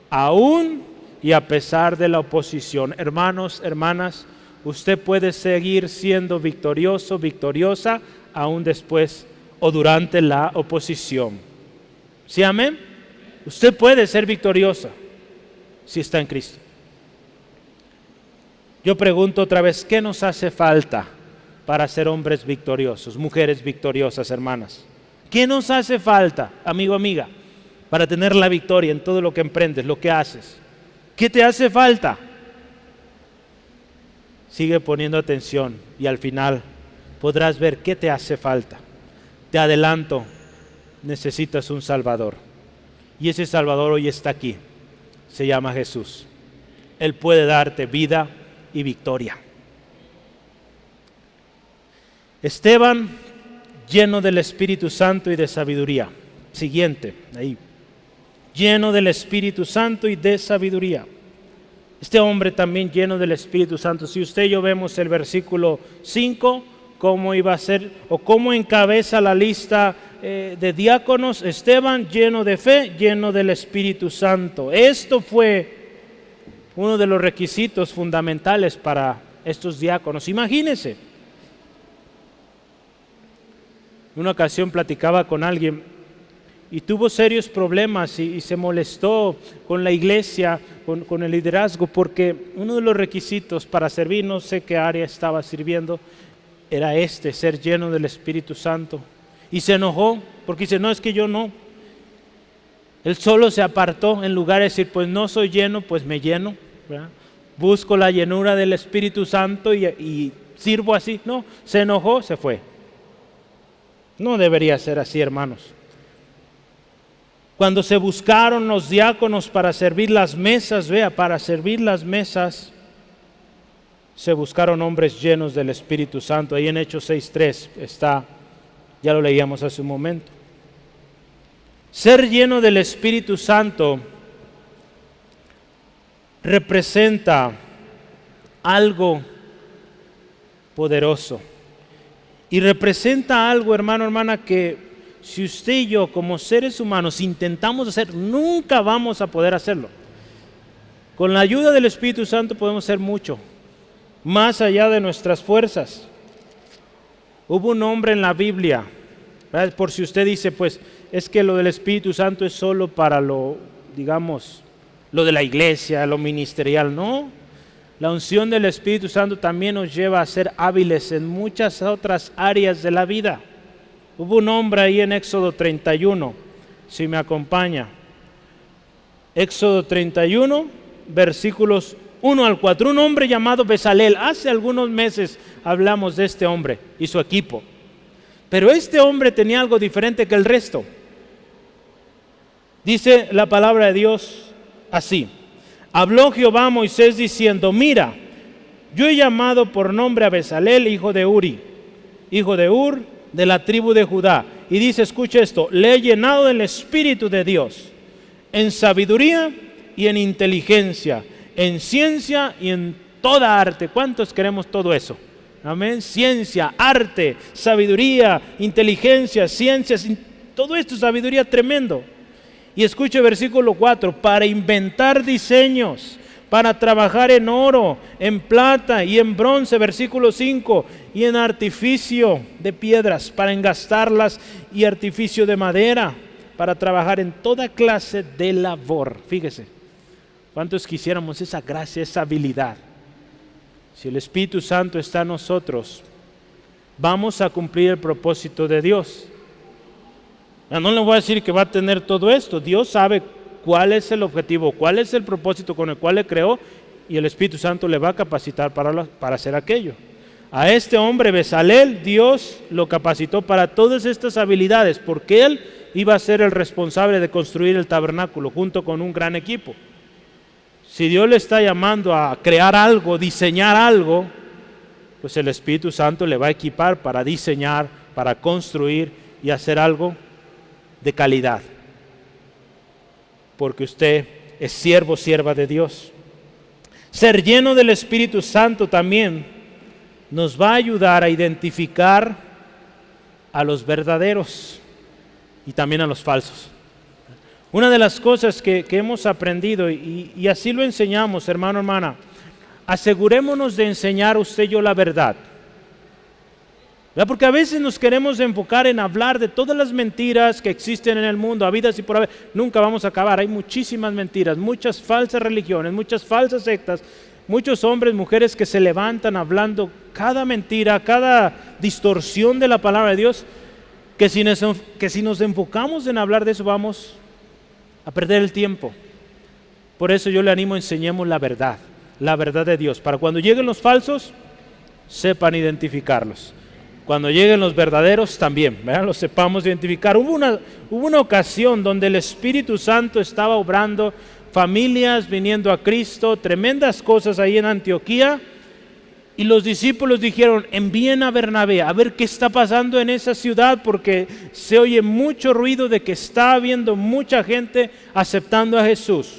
Speaker 1: aún y a pesar de la oposición. Hermanos, hermanas, usted puede seguir siendo victorioso, victoriosa, aún después o durante la oposición. ¿Sí, amén? Usted puede ser victoriosa si está en Cristo. Yo pregunto otra vez, ¿qué nos hace falta para ser hombres victoriosos, mujeres victoriosas, hermanas? ¿Qué nos hace falta, amigo, amiga, para tener la victoria en todo lo que emprendes, lo que haces? ¿Qué te hace falta? Sigue poniendo atención y al final podrás ver qué te hace falta. Te adelanto, necesitas un Salvador. Y ese Salvador hoy está aquí. Se llama Jesús. Él puede darte vida y victoria. Esteban, lleno del Espíritu Santo y de sabiduría. Siguiente, ahí. Lleno del Espíritu Santo y de sabiduría. Este hombre también lleno del Espíritu Santo. Si usted y yo vemos el versículo 5, cómo iba a ser o cómo encabeza la lista de diáconos, Esteban lleno de fe, lleno del Espíritu Santo. Esto fue uno de los requisitos fundamentales para estos diáconos. Imagínense, en una ocasión platicaba con alguien y tuvo serios problemas y se molestó con la iglesia, con el liderazgo, porque uno de los requisitos para servir, no sé qué área estaba sirviendo, era ser lleno del Espíritu Santo. Y se enojó porque dice, no, es que yo no. Él solo se apartó en lugar de decir, pues no soy lleno, pues me lleno, ¿verdad? Busco la llenura del Espíritu Santo y sirvo así. No, se enojó, se fue. No debería ser así, hermanos. Cuando se buscaron los diáconos para servir las mesas, para servir las mesas, se buscaron hombres llenos del Espíritu Santo. Ahí en Hechos 6:3 está, ya lo leíamos hace un momento. Ser lleno del Espíritu Santo representa algo poderoso y representa algo, hermano, hermana, que si usted y yo como seres humanos intentamos hacer, nunca vamos a poder hacerlo. Con la ayuda del Espíritu Santo podemos hacer mucho, más allá de nuestras fuerzas. Hubo un hombre en la Biblia, ¿verdad? Por si usted dice, pues es que lo del Espíritu Santo es solo para lo, digamos, lo de la iglesia, lo ministerial. No, la unción del Espíritu Santo también nos lleva a ser hábiles en muchas otras áreas de la vida. Hubo un hombre ahí en Éxodo 31, si me acompaña. Éxodo 31, versículos 1 al 4. Un hombre llamado Bezalel. Hace algunos meses hablamos de este hombre y su equipo. Pero este hombre tenía algo diferente que el resto. Dice la palabra de Dios así. Habló Jehová a Moisés diciendo, mira, yo he llamado por nombre a Bezalel, hijo de Uri, hijo de Ur, de la tribu de Judá. Y dice, escucha esto, le he llenado del Espíritu de Dios, en sabiduría y en inteligencia, en ciencia y en toda arte. ¿Cuántos queremos todo eso? Amén. Ciencia, arte, sabiduría, inteligencia, ciencias, todo esto es sabiduría tremendo. Y escuche versículo 4, para inventar diseños, para trabajar en oro, en plata y en bronce, versículo 5, y en artificio de piedras, para engastarlas, y artificio de madera, para trabajar en toda clase de labor. Fíjese, ¿Cuántos quisiéramos esa gracia, esa habilidad? Si el Espíritu Santo está en nosotros, vamos a cumplir el propósito de Dios. No le voy a decir que va a tener todo esto. Dios sabe cuál es el objetivo, cuál es el propósito con el cual le creó, y el Espíritu Santo le va a capacitar para hacer aquello. A este hombre Bezalel, Dios lo capacitó para todas estas habilidades, porque él iba a ser el responsable de construir el tabernáculo junto con un gran equipo. Si Dios le está llamando a crear algo, diseñar algo, pues el Espíritu Santo le va a equipar para diseñar, para construir y hacer algo de calidad. Porque usted es siervo, sierva de Dios. Ser lleno del Espíritu Santo también nos va a ayudar a identificar a los verdaderos y también a los falsos. Una de las cosas que hemos aprendido, y así lo enseñamos, hermano, hermana, asegurémonos de enseñar usted y yo la verdad. ¿Verdad? Porque a veces nos queremos enfocar en hablar de todas las mentiras que existen en el mundo, habidas y por haber. Nunca vamos a acabar, hay muchísimas mentiras, muchas falsas religiones, muchas falsas sectas, muchos hombres, mujeres que se levantan hablando cada mentira, cada distorsión de la palabra de Dios, que si nos enfocamos en hablar de eso vamos a perder el tiempo. Por eso yo le animo, enseñemos la verdad de Dios, para cuando lleguen los falsos, sepan identificarlos. Cuando lleguen los verdaderos también, ¿verdad? Los sepamos identificar. Hubo una ocasión donde el Espíritu Santo estaba obrando, familias viniendo a Cristo, tremendas cosas ahí en Antioquía, y los discípulos dijeron, envíen a Bernabé a ver qué está pasando en esa ciudad, porque se oye mucho ruido de que está habiendo mucha gente aceptando a Jesús.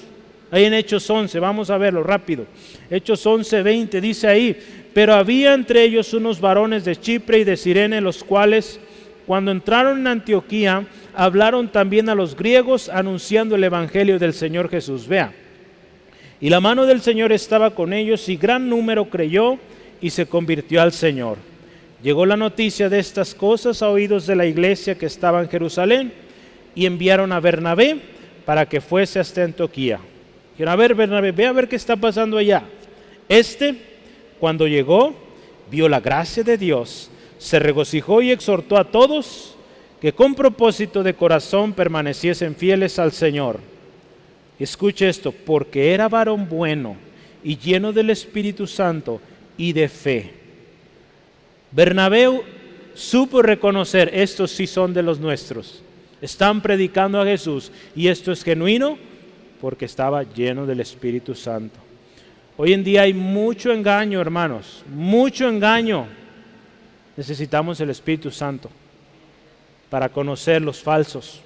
Speaker 1: Ahí en Hechos 11, vamos a verlo rápido. Hechos 11:20 dice ahí, pero había entre ellos unos varones de Chipre y de Cirene, los cuales cuando entraron en Antioquía hablaron también a los griegos anunciando el evangelio del Señor Jesús. Vea, y la mano del Señor estaba con ellos y gran número creyó y se convirtió al Señor. Llegó la noticia de estas cosas a oídos de la iglesia que estaba en Jerusalén y enviaron a Bernabé para que fuese hasta Antioquía. Dijeron, a ver Bernabé, ve a ver qué está pasando allá. Cuando llegó, vio la gracia de Dios, se regocijó y exhortó a todos que con propósito de corazón permaneciesen fieles al Señor. Escuche esto, porque era varón bueno y lleno del Espíritu Santo y de fe. Bernabé supo reconocer, estos sí son de los nuestros, están predicando a Jesús y esto es genuino porque estaba lleno del Espíritu Santo. Hoy en día hay mucho engaño, hermanos, mucho engaño. Necesitamos el Espíritu Santo para conocer los falsos.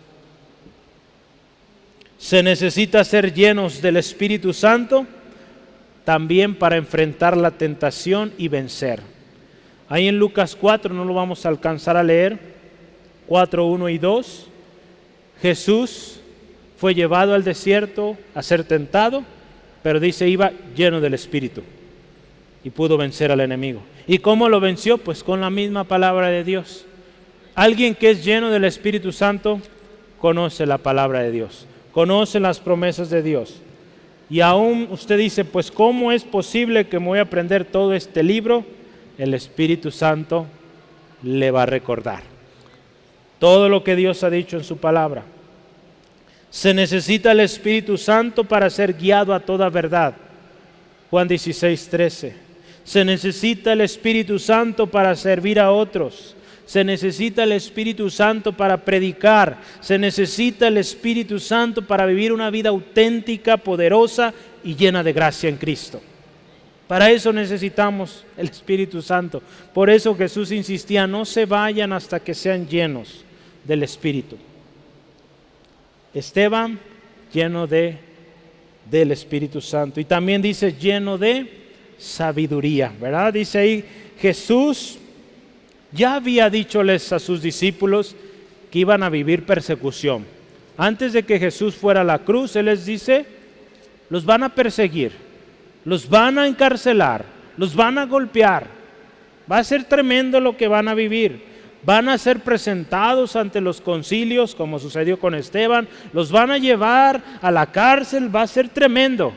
Speaker 1: Se necesita ser llenos del Espíritu Santo también para enfrentar la tentación y vencer. Ahí en Lucas 4, no lo vamos a alcanzar a leer, 4, 1 y 2, Jesús fue llevado al desierto a ser tentado, pero dice iba lleno del Espíritu y pudo vencer al enemigo. ¿Y cómo lo venció? Pues con la misma palabra de Dios. Alguien que es lleno del Espíritu Santo conoce la palabra de Dios, conoce las promesas de Dios. Y aún usted dice, pues ¿cómo es posible que me voy a aprender todo este libro? El Espíritu Santo le va a recordar todo lo que Dios ha dicho en su palabra. Se necesita el Espíritu Santo para ser guiado a toda verdad. Juan 16:13. Se necesita el Espíritu Santo para servir a otros. Se necesita el Espíritu Santo para predicar. Se necesita el Espíritu Santo para vivir una vida auténtica, poderosa y llena de gracia en Cristo. Para eso necesitamos el Espíritu Santo. Por eso Jesús insistía, no se vayan hasta que sean llenos del Espíritu. Esteban, lleno del Espíritu Santo. Y también dice lleno de sabiduría, ¿verdad? Dice ahí, Jesús ya había dicholes a sus discípulos que iban a vivir persecución. Antes de que Jesús fuera a la cruz, Él les dice, los van a perseguir, los van a encarcelar, los van a golpear. Va a ser tremendo lo que van a vivir. Van a ser presentados ante los concilios, como sucedió con Esteban, los van a llevar a la cárcel, va a ser tremendo.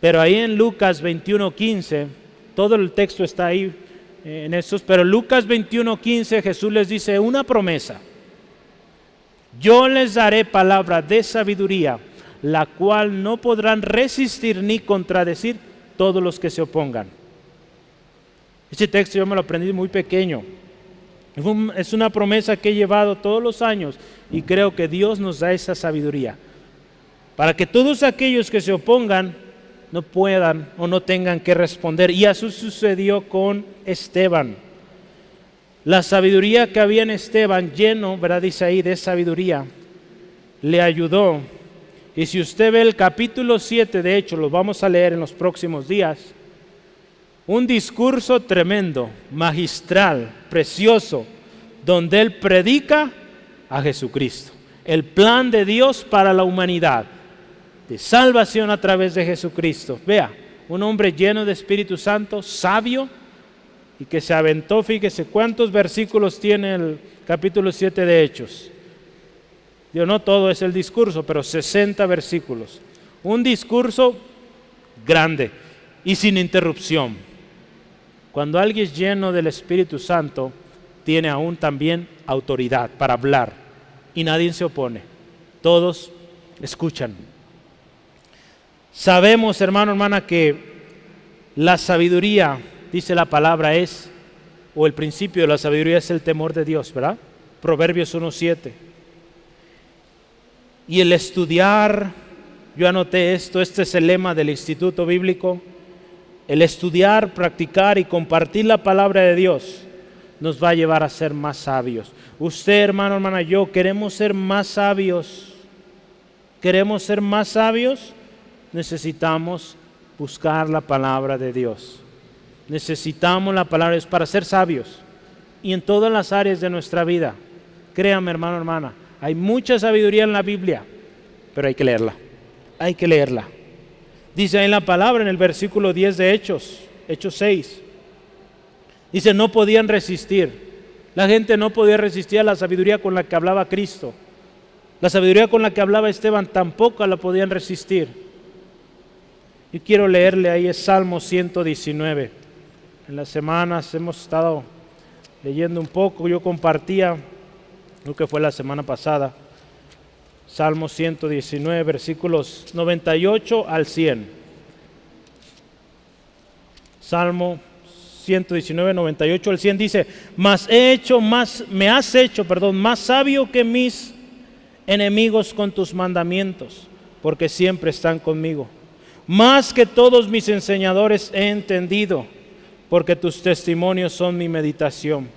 Speaker 1: Pero ahí en Lucas 21:15, todo el texto está ahí en estos, pero Lucas 21:15 Jesús les dice una promesa. Yo les daré palabra de sabiduría, la cual no podrán resistir ni contradecir todos los que se opongan. Este texto yo me lo aprendí muy pequeño. Es una promesa que he llevado todos los años y creo que Dios nos da esa sabiduría para que todos aquellos que se opongan no puedan o no tengan que responder. Y eso sucedió con Esteban. La sabiduría que había en Esteban, lleno, ¿verdad? Dice ahí, de sabiduría, le ayudó. Y si usted ve el capítulo 7, de hecho, lo vamos a leer en los próximos días, un discurso tremendo, magistral, precioso, donde él predica a Jesucristo, el plan de Dios para la humanidad, de salvación a través de Jesucristo. Vea, un hombre lleno de Espíritu Santo, sabio, y que se aventó, fíjese cuántos versículos tiene el capítulo 7 de Hechos. Yo no todo es el discurso, pero 60 versículos. Un discurso grande y sin interrupción. Cuando alguien es lleno del Espíritu Santo, tiene aún también autoridad para hablar y nadie se opone. Todos escuchan. Sabemos, hermano, hermana, que la sabiduría, dice la palabra, o el principio de la sabiduría es el temor de Dios, ¿verdad? Proverbios 1:7. Y el estudiar, yo anoté esto, este es el lema del Instituto Bíblico, el estudiar, practicar y compartir la palabra de Dios nos va a llevar a ser más sabios. Usted, hermano, hermana, yo queremos ser más sabios. ¿Queremos ser más sabios? Necesitamos buscar la palabra de Dios. Necesitamos la palabra de Dios para ser sabios. Y en todas las áreas de nuestra vida. Créame, hermano, hermana, hay mucha sabiduría en la Biblia, pero hay que leerla. Hay que leerla. Dice ahí en la palabra, en el versículo 10 de Hechos 6. Dice, no podían resistir. La gente no podía resistir a la sabiduría con la que hablaba Cristo. La sabiduría con la que hablaba Esteban tampoco la podían resistir. Yo quiero leerle ahí el Salmo 119. En las semanas hemos estado leyendo un poco. Yo compartía, creo que fue la semana pasada, Salmo 119, versículos 98 al 100. Salmo 119, 98 al 100 dice, me has hecho más sabio que mis enemigos con tus mandamientos, porque siempre están conmigo. Más que todos mis enseñadores he entendido, porque tus testimonios son mi meditación.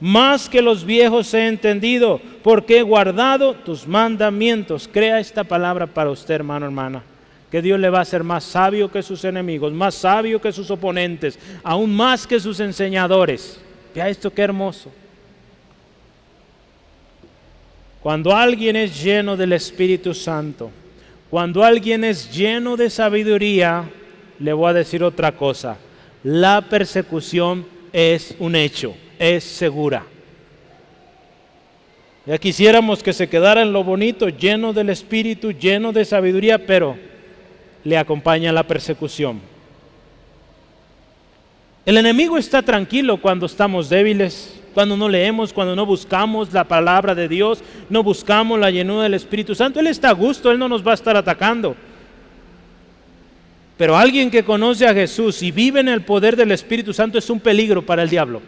Speaker 1: Más que los viejos he entendido, porque he guardado tus mandamientos. Crea esta palabra para usted, hermano, hermana, que Dios le va a hacer más sabio que sus enemigos, más sabio que sus oponentes, aún más que sus enseñadores. Vea esto, qué hermoso. Cuando alguien es lleno del Espíritu Santo, cuando alguien es lleno de sabiduría, le voy a decir otra cosa, la persecución es un hecho, es segura. Ya quisiéramos que se quedara en lo bonito, lleno del Espíritu, lleno de sabiduría, pero le acompaña la persecución. El enemigo está tranquilo cuando estamos débiles, cuando no leemos, cuando no buscamos la palabra de Dios, no buscamos la llenura del Espíritu Santo. Él está a gusto, Él no nos va a estar atacando. Pero alguien que conoce a Jesús y vive en el poder del Espíritu Santo es un peligro para el diablo.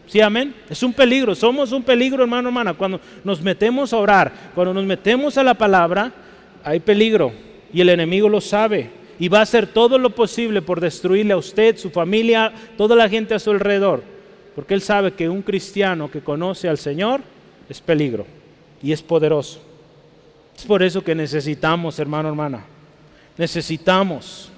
Speaker 1: ¿Sí, amén? Es un peligro, somos un peligro, hermano, hermana. Cuando nos metemos a orar, cuando nos metemos a la palabra, hay peligro y el enemigo lo sabe y va a hacer todo lo posible por destruirle a usted, su familia, toda la gente a su alrededor, porque él sabe que un cristiano que conoce al Señor es peligro y es poderoso. Es por eso que necesitamos, hermano, hermana, necesitamos.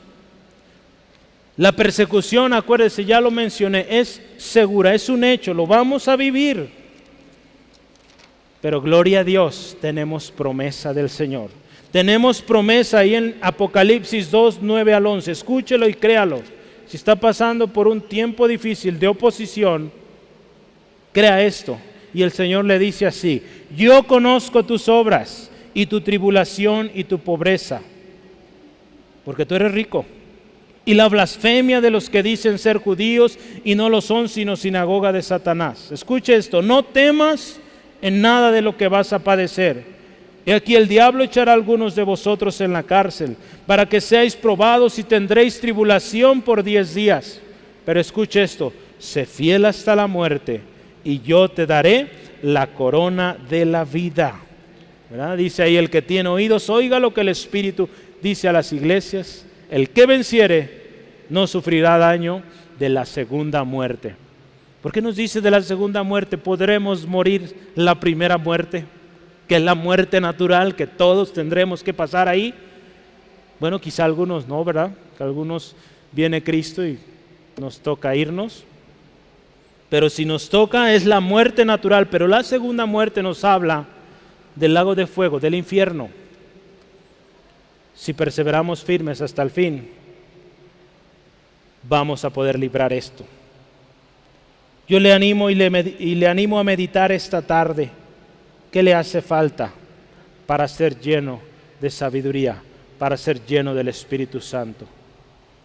Speaker 1: La persecución, acuérdese, ya lo mencioné, es segura, es un hecho, lo vamos a vivir. Pero gloria a Dios, tenemos promesa del Señor. Tenemos promesa ahí en Apocalipsis 2, 9 al 11. Escúchelo y créalo. Si está pasando por un tiempo difícil de oposición, crea esto. Y el Señor le dice así, yo conozco tus obras y tu tribulación y tu pobreza, porque tú eres rico. y la blasfemia de los que dicen ser judíos y no lo son, sino sinagoga de Satanás. Escuche esto: no temas en nada de lo que vas a padecer. He aquí el diablo echará a algunos de vosotros en la cárcel, para que seáis probados y tendréis tribulación por 10 días. Pero escuche esto: sé fiel hasta la muerte, y yo te daré la corona de la vida. ¿Verdad? Dice ahí: el que tiene oídos, oiga lo que el Espíritu dice a las iglesias. El que venciere no sufrirá daño de la segunda muerte. ¿Por qué nos dice de la segunda muerte? ¿Podremos morir la primera muerte, que es la muerte natural, que todos tendremos que pasar ahí? Bueno, quizá algunos no, ¿verdad? Que algunos viene Cristo y nos toca irnos. Pero si nos toca es la muerte natural, pero la segunda muerte nos habla del lago de fuego, del infierno. Si perseveramos firmes hasta el fin, vamos a poder librar esto. Yo le animo y le animo a meditar esta tarde. ¿Qué le hace falta para ser lleno de sabiduría, para ser lleno del Espíritu Santo?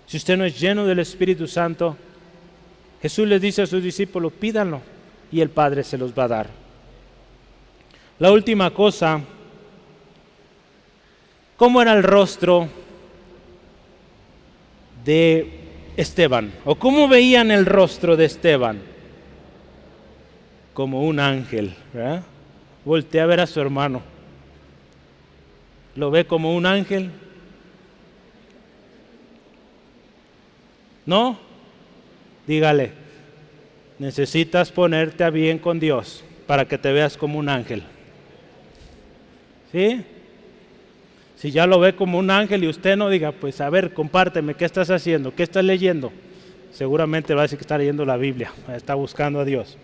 Speaker 1: Si usted no es lleno del Espíritu Santo, Jesús les dice a sus discípulos: pídanlo y el Padre se los va a dar. La última cosa: ¿cómo era el rostro de Esteban? ¿O cómo veían el rostro de Esteban? Como un ángel, ¿verdad? Voltea a ver a su hermano. ¿Lo ve como un ángel? ¿No? Dígale: necesitas ponerte a bien con Dios para que te veas como un ángel. ¿Sí? Si ya lo ve como un ángel y usted no, diga: pues a ver, compárteme, ¿qué estás haciendo? ¿Qué estás leyendo? Seguramente va a decir que está leyendo la Biblia, está buscando a Dios.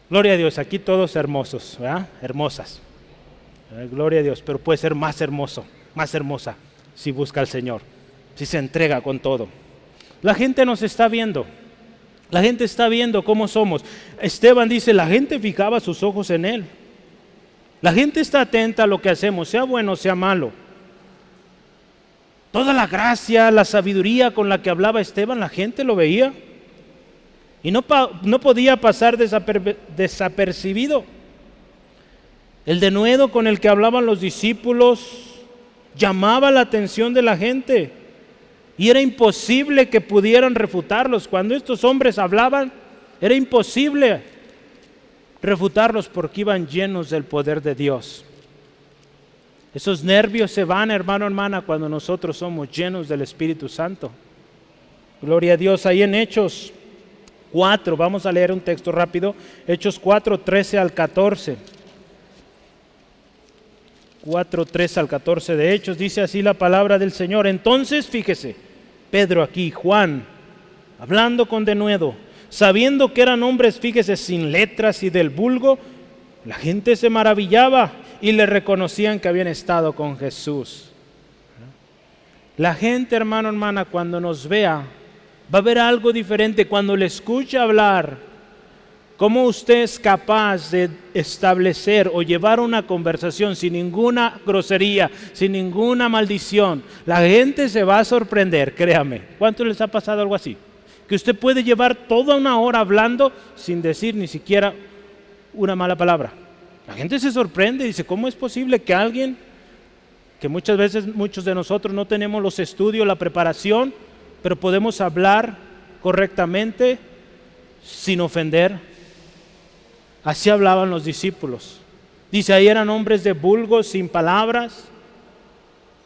Speaker 1: Gloria a Dios, aquí todos hermosos, ¿verdad? Hermosas. Gloria a Dios, pero puede ser más hermoso, más hermosa, si busca al Señor, si se entrega con todo. La gente nos está viendo. La gente está viendo cómo somos. Esteban dice: la gente fijaba sus ojos en él. La gente está atenta a lo que hacemos, sea bueno o sea malo. Toda la gracia, la sabiduría con la que hablaba Esteban, la gente lo veía. Y no podía pasar desapercibido. El denuedo con el que hablaban los discípulos llamaba la atención de la gente. Y era imposible que pudieran refutarlos. Cuando estos hombres hablaban, era imposible refutarlos porque iban llenos del poder de Dios. Esos nervios se van, hermano, hermana, cuando nosotros somos llenos del Espíritu Santo. Gloria a Dios. Ahí en Hechos 4, vamos a leer un texto rápido. Hechos 4, 13 al 14. 4, 13 al 14 de Hechos, dice así la palabra del Señor. Entonces, fíjese, Pedro aquí, Juan, hablando con denuedo, sabiendo que eran hombres, fíjese, sin letras y del vulgo, la gente se maravillaba y le reconocían que habían estado con Jesús. La gente, hermano, hermana, cuando nos vea, va a ver algo diferente. Cuando le escuche hablar, cómo usted es capaz de establecer o llevar una conversación sin ninguna grosería, sin ninguna maldición, la gente se va a sorprender, créame. ¿Cuánto les ha pasado algo así? Que usted puede llevar toda una hora hablando sin decir ni siquiera una mala palabra. La gente se sorprende y dice: ¿cómo es posible que alguien, que muchas veces muchos de nosotros no tenemos los estudios, la preparación, pero podemos hablar correctamente sin ofender? Así hablaban los discípulos. Dice: ahí eran hombres de vulgo, sin palabras,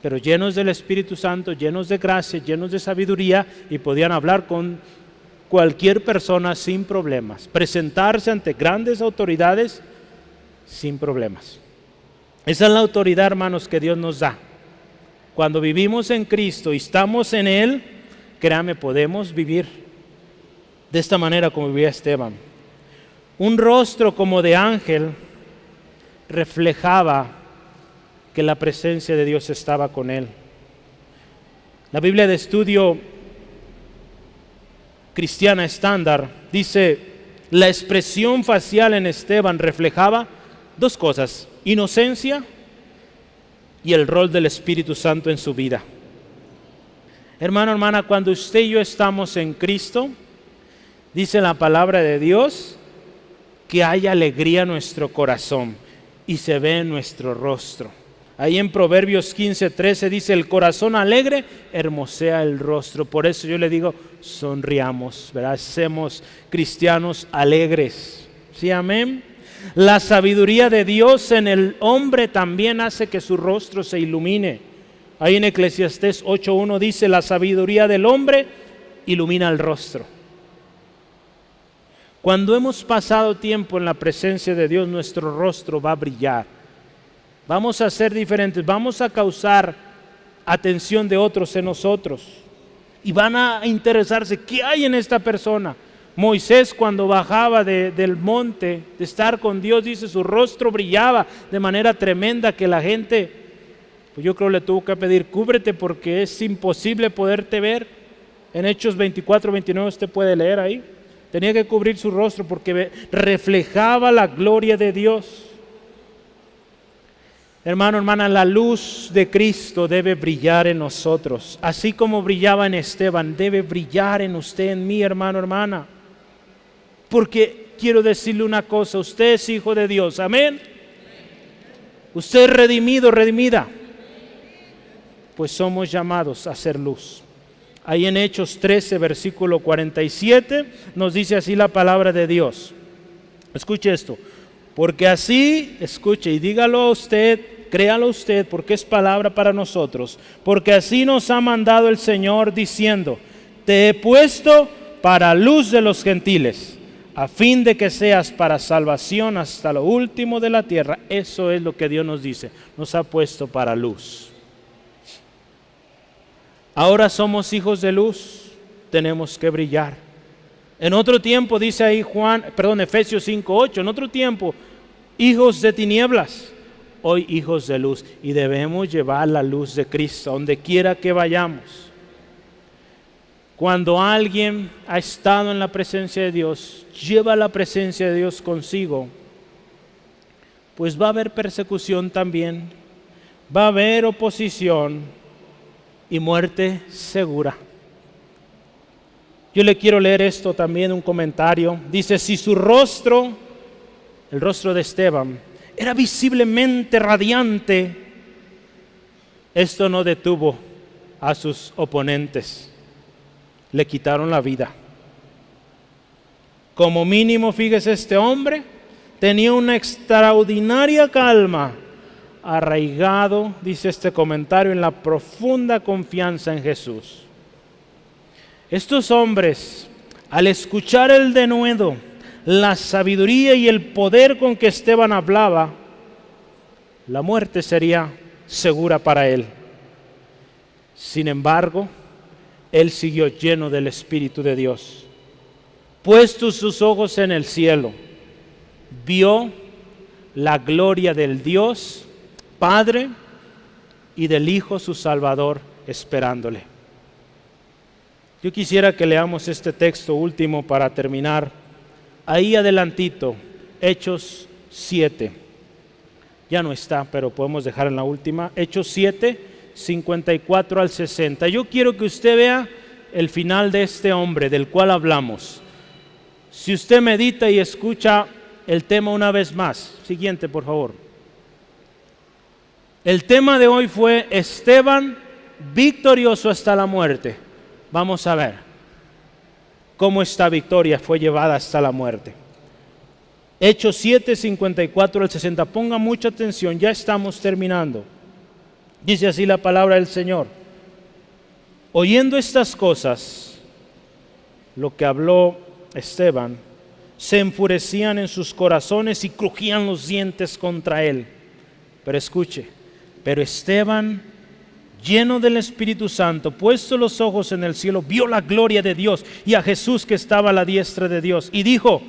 Speaker 1: pero llenos del Espíritu Santo, llenos de gracia, llenos de sabiduría, y podían hablar con cualquier persona sin problemas, presentarse ante grandes autoridades sin problemas. Esa es la autoridad, hermanos, que Dios nos da. Cuando vivimos en Cristo y estamos en Él, créame, podemos vivir de esta manera como vivía Esteban. Un rostro como de ángel reflejaba que la presencia de Dios estaba con él. La Biblia de Estudio Cristiana Estándar dice: la expresión facial en Esteban reflejaba dos cosas: inocencia y el rol del Espíritu Santo en su vida. Hermano, hermana, cuando usted y yo estamos en Cristo, dice la palabra de Dios que hay alegría en nuestro corazón y se ve en nuestro rostro. Ahí en Proverbios 15:13 dice: el corazón alegre hermosea el rostro. Por eso yo le digo, sonriamos, ¿verdad? Seamos cristianos alegres. ¿Sí, amén? La sabiduría de Dios en el hombre también hace que su rostro se ilumine. Ahí en Eclesiastés 8:1 dice: la sabiduría del hombre ilumina el rostro. Cuando hemos pasado tiempo en la presencia de Dios, nuestro rostro va a brillar. Vamos a ser diferentes, vamos a causar atención de otros en nosotros. Y van a interesarse, ¿qué hay en esta persona? Moisés, cuando bajaba del monte, de estar con Dios, dice, su rostro brillaba de manera tremenda que la gente, pues yo creo le tuvo que pedir, cúbrete porque es imposible poderte ver. En Hechos 24:29 usted puede leer ahí. Tenía que cubrir su rostro porque reflejaba la gloria de Dios. Hermano, hermana, la luz de Cristo debe brillar en nosotros. Así como brillaba en Esteban, debe brillar en usted, en mí, hermano, hermana. Porque quiero decirle una cosa, usted es hijo de Dios, amén. Usted es redimido, redimida. Pues somos llamados a ser luz. Ahí en Hechos 13, versículo 47, nos dice así la palabra de Dios. Escuche esto. Porque así, escuche y dígalo a usted, créalo usted, porque es palabra para nosotros. Porque así nos ha mandado el Señor diciendo: te he puesto para luz de los gentiles, a fin de que seas para salvación hasta lo último de la tierra. Eso es lo que Dios nos dice, nos ha puesto para luz. Ahora somos hijos de luz, tenemos que brillar. En otro tiempo dice ahí Efesios 5:8, en otro tiempo, hijos de tinieblas, hoy hijos de luz. Y debemos llevar la luz de Cristo a donde quiera que vayamos. Cuando alguien ha estado en la presencia de Dios, lleva la presencia de Dios consigo, pues va a haber persecución también, va a haber oposición y muerte segura. Yo le quiero leer esto también, un comentario. Dice: si su rostro, el rostro de Esteban, era visiblemente radiante, esto no detuvo a sus oponentes. Le quitaron la vida. Como mínimo, fíjese, este hombre tenía una extraordinaria calma, arraigado, dice este comentario, en la profunda confianza en Jesús. Estos hombres, al escuchar el denuedo, la sabiduría y el poder con que Esteban hablaba, la muerte sería segura para él. Sin embargo, él siguió lleno del Espíritu de Dios. Puestos sus ojos en el cielo, vio la gloria del Dios Padre y del Hijo su Salvador esperándole. Yo quisiera que leamos este texto último para terminar. Ahí adelantito, Hechos 7. Ya no está, pero podemos dejar en la última. Hechos 7, 54 al 60. Yo quiero que usted vea el final de este hombre del cual hablamos. Si usted medita y escucha el tema una vez más. Siguiente, por favor. El tema de hoy fue Esteban victorioso hasta la muerte. Vamos a ver cómo esta victoria fue llevada hasta la muerte. Hechos 7, 54 al 60. Ponga mucha atención, ya estamos terminando. Dice así la palabra del Señor. Oyendo estas cosas, lo que habló Esteban, se enfurecían en sus corazones y crujían los dientes contra él. Pero escuche, pero Esteban, lleno del Espíritu Santo, puesto los ojos en el cielo, vio la gloria de Dios y a Jesús que estaba a la diestra de Dios, y dijo: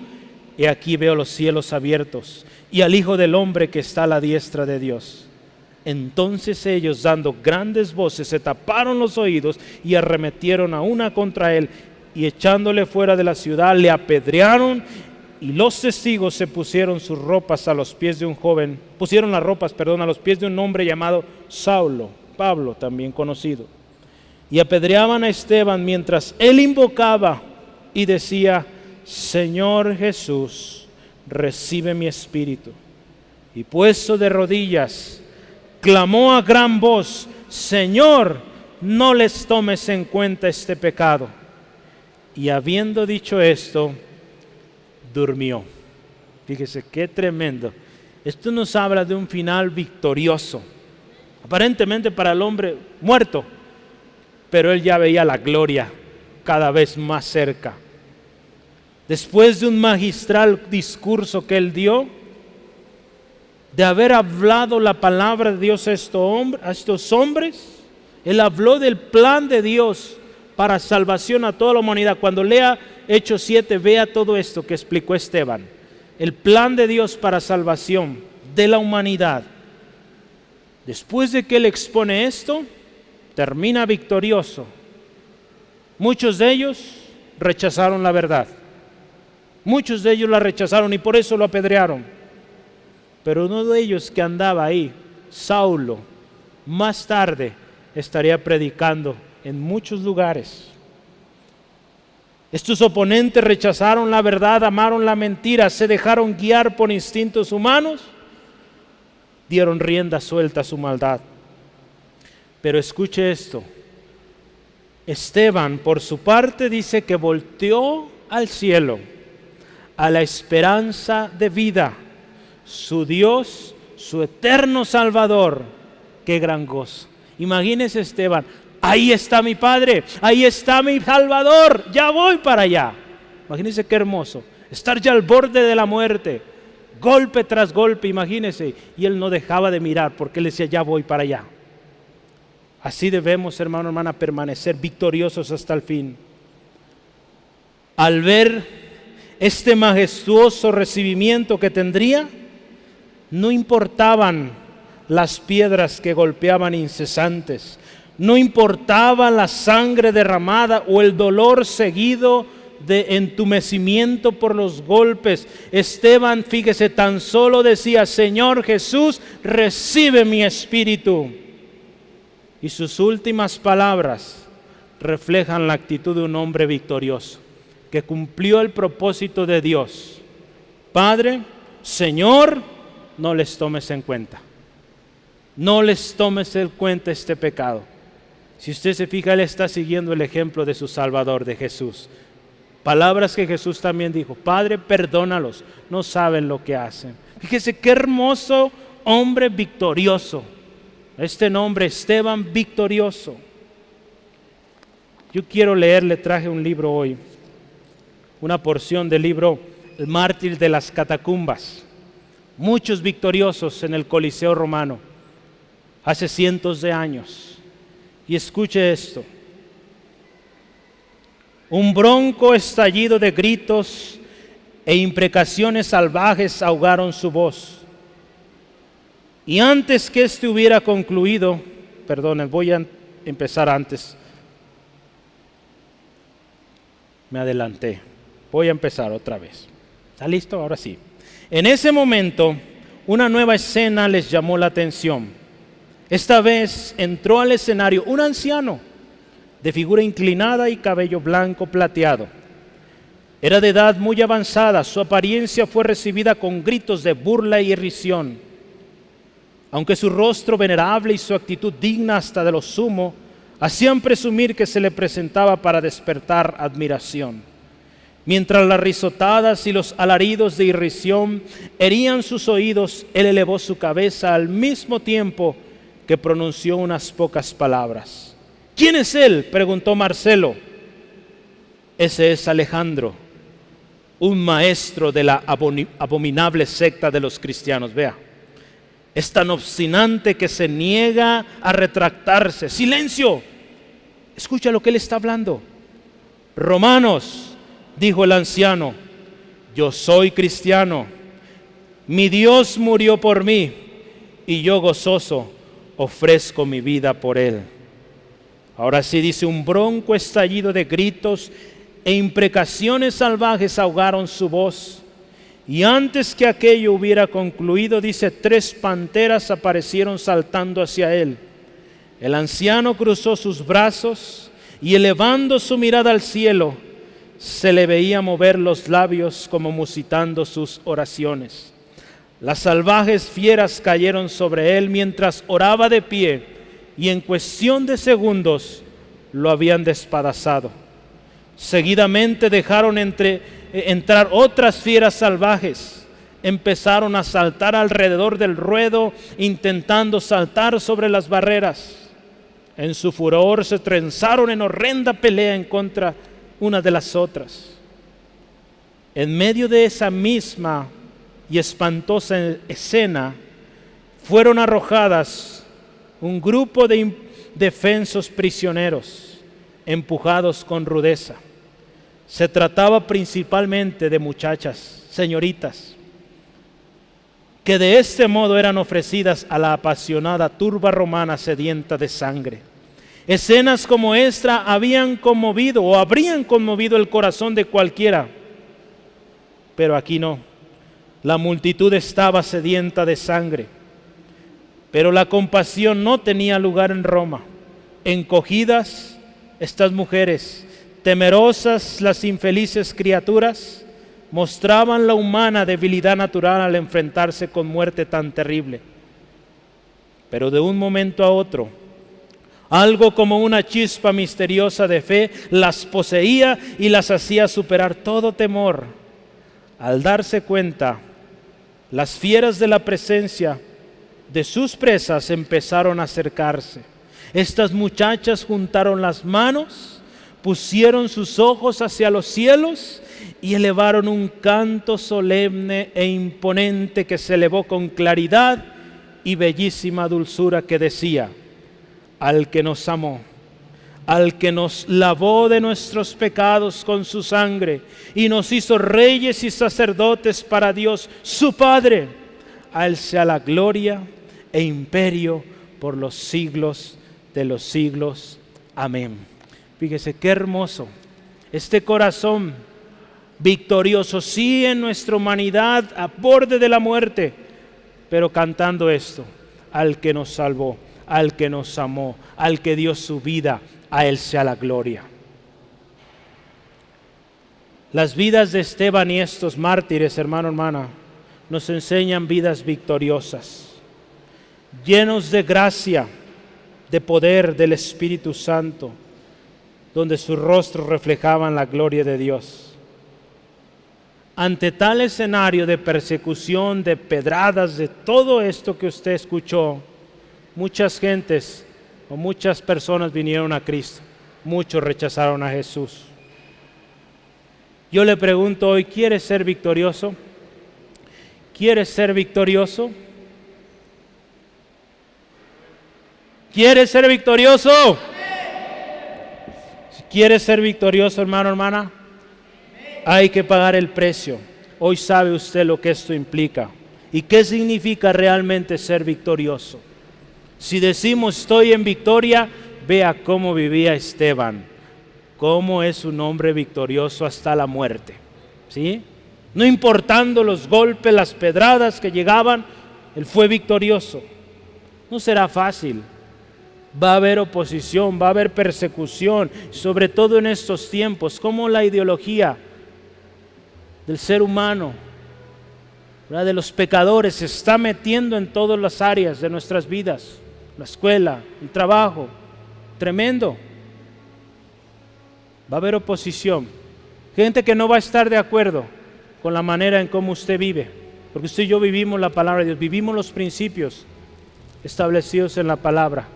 Speaker 1: he aquí veo los cielos abiertos y al Hijo del Hombre que está a la diestra de Dios. Entonces ellos, dando grandes voces, se taparon los oídos y arremetieron a una contra él, y echándole fuera de la ciudad, le apedrearon. Y los testigos se pusieron sus ropas a los pies de un joven, pusieron las ropas, a los pies de un hombre llamado Saulo, Pablo también conocido. y apedreaban a Esteban mientras él invocaba y decía: Señor Jesús, recibe mi espíritu. Y puesto de rodillas, clamó a gran voz: Señor, no les tomes en cuenta este pecado. Y habiendo dicho esto, durmió. Fíjese qué tremendo. Esto nos habla de un final victorioso, aparentemente para el hombre muerto, pero él ya veía la gloria cada vez más cerca. Después de un magistral discurso que él dio, de haber hablado la palabra de Dios a estos hombres, él habló del plan de Dios para salvación a toda la humanidad. Cuando lea Hechos 7, vea todo esto que explicó Esteban. El plan de Dios para salvación de la humanidad. Después de que él expone esto, termina victorioso. Muchos de ellos rechazaron la verdad. Muchos de ellos la rechazaron y por eso lo apedrearon. Pero uno de ellos que andaba ahí, Saulo, más tarde estaría predicando en muchos lugares. Estos oponentes rechazaron la verdad, amaron la mentira, se dejaron guiar por instintos humanos, dieron rienda suelta a su maldad. Pero escuche esto, Esteban por su parte dice que volteó al cielo, a la esperanza de vida, su Dios, su eterno Salvador. Qué gran gozo. Imagínese Esteban: ahí está mi Padre, ahí está mi Salvador, ya voy para allá. Imagínese qué hermoso, estar ya al borde de la muerte, golpe tras golpe, imagínese. Y él no dejaba de mirar porque él decía: ya voy para allá. Así debemos, hermano, hermana, permanecer victoriosos hasta el fin. Al ver este majestuoso recibimiento que tendría, no importaban las piedras que golpeaban incesantes, no importaba la sangre derramada o el dolor seguido de entumecimiento por los golpes. Esteban, fíjese, tan solo decía: Señor Jesús, recibe mi espíritu. Y sus últimas palabras reflejan la actitud de un hombre victorioso, que cumplió el propósito de Dios. Padre, Señor, no les tomes en cuenta. No les tomes en cuenta este pecado. Si usted se fija, él está siguiendo el ejemplo de su Salvador, de Jesús. Palabras que Jesús también dijo: Padre, perdónalos, no saben lo que hacen. Fíjese qué hermoso hombre victorioso. Este nombre, Esteban, victorioso. Yo quiero leerle, traje un libro hoy, una porción del libro El mártir de las catacumbas. Muchos victoriosos en el Coliseo romano, hace cientos de años. Y escuche esto: un bronco estallido de gritos e imprecaciones salvajes ahogaron su voz. Y antes que este hubiera concluido, perdonen, voy a empezar antes. Me adelanté. Voy a empezar otra vez. ¿Está listo? Ahora sí. En ese momento, una nueva escena les llamó la atención. Esta vez entró al escenario un anciano de figura inclinada y cabello blanco plateado. Era de edad muy avanzada. Su apariencia fue recibida con gritos de burla y irrisión. Aunque su rostro venerable y su actitud digna hasta de lo sumo hacían presumir que se le presentaba para despertar admiración. Mientras las risotadas y los alaridos de irrisión herían sus oídos, él elevó su cabeza al mismo tiempo que pronunció unas pocas palabras. ¿Quién es él?, preguntó Marcelo. Ese es Alejandro, un maestro de la abominable secta de los cristianos. Vea, es tan obstinante que se niega a retractarse. ¡Silencio! Escucha lo que él está hablando. Romanos, dijo el anciano, yo soy cristiano. Mi Dios murió por mí y yo gozoso ofrezco mi vida por él. Ahora sí, dice, un bronco estallido de gritos e imprecaciones salvajes ahogaron su voz. Y antes que aquello hubiera concluido, dice, 3 panteras aparecieron saltando hacia él. El anciano cruzó sus brazos y elevando su mirada al cielo, se le veía mover los labios como musitando sus oraciones. Las salvajes fieras cayeron sobre él mientras oraba de pie y en cuestión de segundos lo habían despedazado. Seguidamente dejaron entrar otras fieras salvajes. Empezaron a saltar alrededor del ruedo, intentando saltar sobre las barreras. En su furor se trenzaron en horrenda pelea en contra una de las otras. En medio de esa misma y espantosa escena, fueron arrojadas un grupo de indefensos prisioneros, empujados con rudeza. Se trataba principalmente de muchachas, señoritas, que de este modo eran ofrecidas a la apasionada turba romana sedienta de sangre. Escenas como esta habían conmovido o habrían conmovido el corazón de cualquiera, pero aquí no. La multitud estaba sedienta de sangre, pero la compasión no tenía lugar en Roma. Encogidas, estas mujeres, temerosas las infelices criaturas, mostraban la humana debilidad natural al enfrentarse con muerte tan terrible. Pero de un momento a otro, algo como una chispa misteriosa de fe las poseía y las hacía superar todo temor. Al darse cuenta, las fieras de la presencia de sus presas empezaron a acercarse. Estas muchachas juntaron las manos, pusieron sus ojos hacia los cielos y elevaron un canto solemne e imponente que se elevó con claridad y bellísima dulzura, que decía: al que nos amó, al que nos lavó de nuestros pecados con su sangre y nos hizo reyes y sacerdotes para Dios su Padre, a él sea la gloria e imperio por los siglos de los siglos. Amén. Fíjese qué hermoso este corazón victorioso, sí, en nuestra humanidad a borde de la muerte, pero cantando esto: al que nos salvó, al que nos amó, al que dio su vida, a él sea la gloria. Las vidas de Esteban y estos mártires, hermano, hermana, nos enseñan vidas victoriosas, llenos de gracia, de poder del Espíritu Santo, donde sus rostros reflejaban la gloria de Dios. Ante tal escenario de persecución, de pedradas, de todo esto que usted escuchó, muchas gentes o muchas personas vinieron a Cristo, muchos rechazaron a Jesús. Yo le pregunto hoy, ¿quieres ser victorioso? ¿Quieres ser victorioso? ¿Quieres ser victorioso? Si quieres ser victorioso, hermano, hermana, hay que pagar el precio. Hoy sabe usted lo que esto implica y qué significa realmente ser victorioso. Si decimos estoy en victoria, vea cómo vivía Esteban, cómo es un hombre victorioso hasta la muerte, ¿sí? No importando los golpes, las pedradas que llegaban, él fue victorioso. No será fácil, va a haber oposición, va a haber persecución, sobre todo en estos tiempos, como la ideología del ser humano, ¿verdad?, de los pecadores, se está metiendo en todas las áreas de nuestras vidas, la escuela, el trabajo, tremendo. Va a haber oposición, gente que no va a estar de acuerdo con la manera en cómo usted vive, porque usted y yo vivimos la palabra de Dios, vivimos los principios establecidos en la palabra.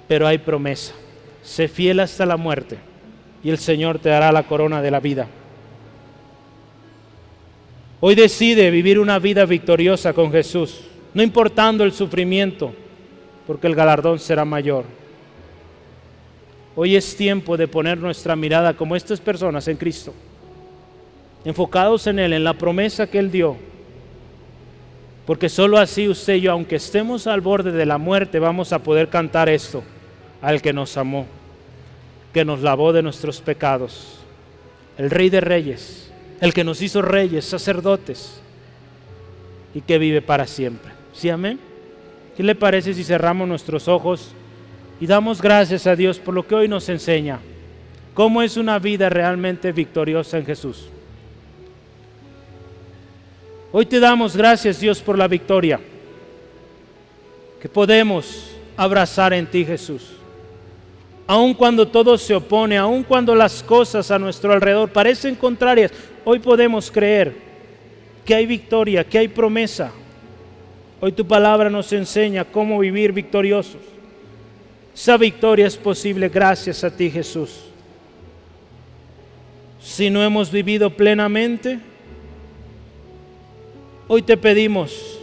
Speaker 1: Pero hay promesa: sé fiel hasta la muerte y el Señor te dará la corona de la vida. Hoy decide vivir una vida victoriosa con Jesús, no importando el sufrimiento, porque el galardón será mayor. Hoy es tiempo de poner nuestra mirada como estas personas en Cristo, enfocados en Él, en la promesa que Él dio, porque solo así usted y yo, aunque estemos al borde de la muerte, vamos a poder cantar esto: al que nos amó, que nos lavó de nuestros pecados, el Rey de Reyes, el que nos hizo reyes, sacerdotes y que vive para siempre. ¿Sí, amén? ¿Qué le parece si cerramos nuestros ojos y damos gracias a Dios por lo que hoy nos enseña? ¿Cómo es una vida realmente victoriosa en Jesús? Hoy te damos gracias, Dios, por la victoria que podemos abrazar en ti, Jesús. Aun cuando todo se opone, aun cuando las cosas a nuestro alrededor parecen contrarias, hoy podemos creer que hay victoria, que hay promesa. Hoy tu palabra nos enseña cómo vivir victoriosos. Esa victoria es posible gracias a ti, Jesús. Si no hemos vivido plenamente, hoy te pedimos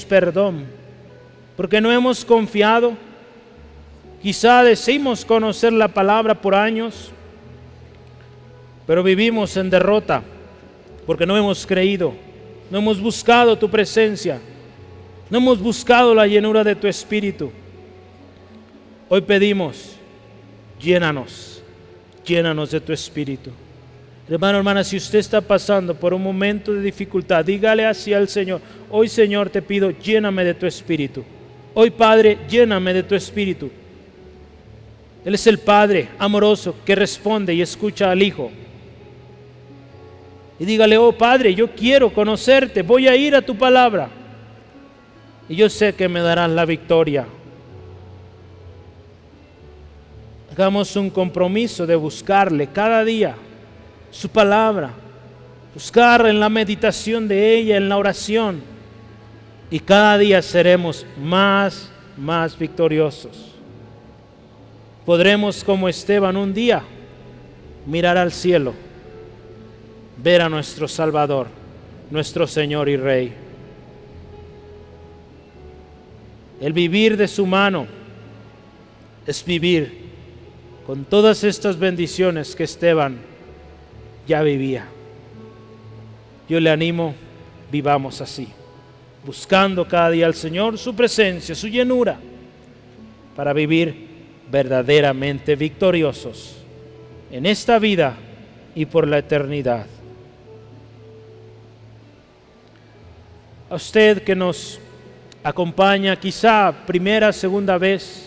Speaker 1: perdón, porque no hemos confiado. Quizá decimos conocer la palabra por años, pero vivimos en derrota, porque no hemos creído, no hemos buscado tu presencia, no hemos buscado la llenura de tu Espíritu. Hoy pedimos, llénanos de tu Espíritu. Hermano, hermana, si usted está pasando por un momento de dificultad, dígale así al Señor: hoy, Señor, te pido, lléname de tu Espíritu. Hoy, Padre, lléname de tu Espíritu. Él es el Padre amoroso que responde y escucha al Hijo. Y dígale: oh Padre, yo quiero conocerte, voy a ir a tu palabra y yo sé que me darás la victoria. Hagamos un compromiso de buscarle cada día su palabra, buscar en la meditación de ella, en la oración, y cada día seremos más victoriosos. Podremos, como Esteban, un día mirar al cielo, ver a nuestro Salvador, nuestro Señor y Rey. El vivir de su mano es vivir con todas estas bendiciones que Esteban ya vivía. Yo le animo, vivamos así, buscando cada día al Señor, su presencia, su llenura, para vivir verdaderamente victoriosos en esta vida y por la eternidad. A usted que nos acompaña, quizá primera, segunda vez,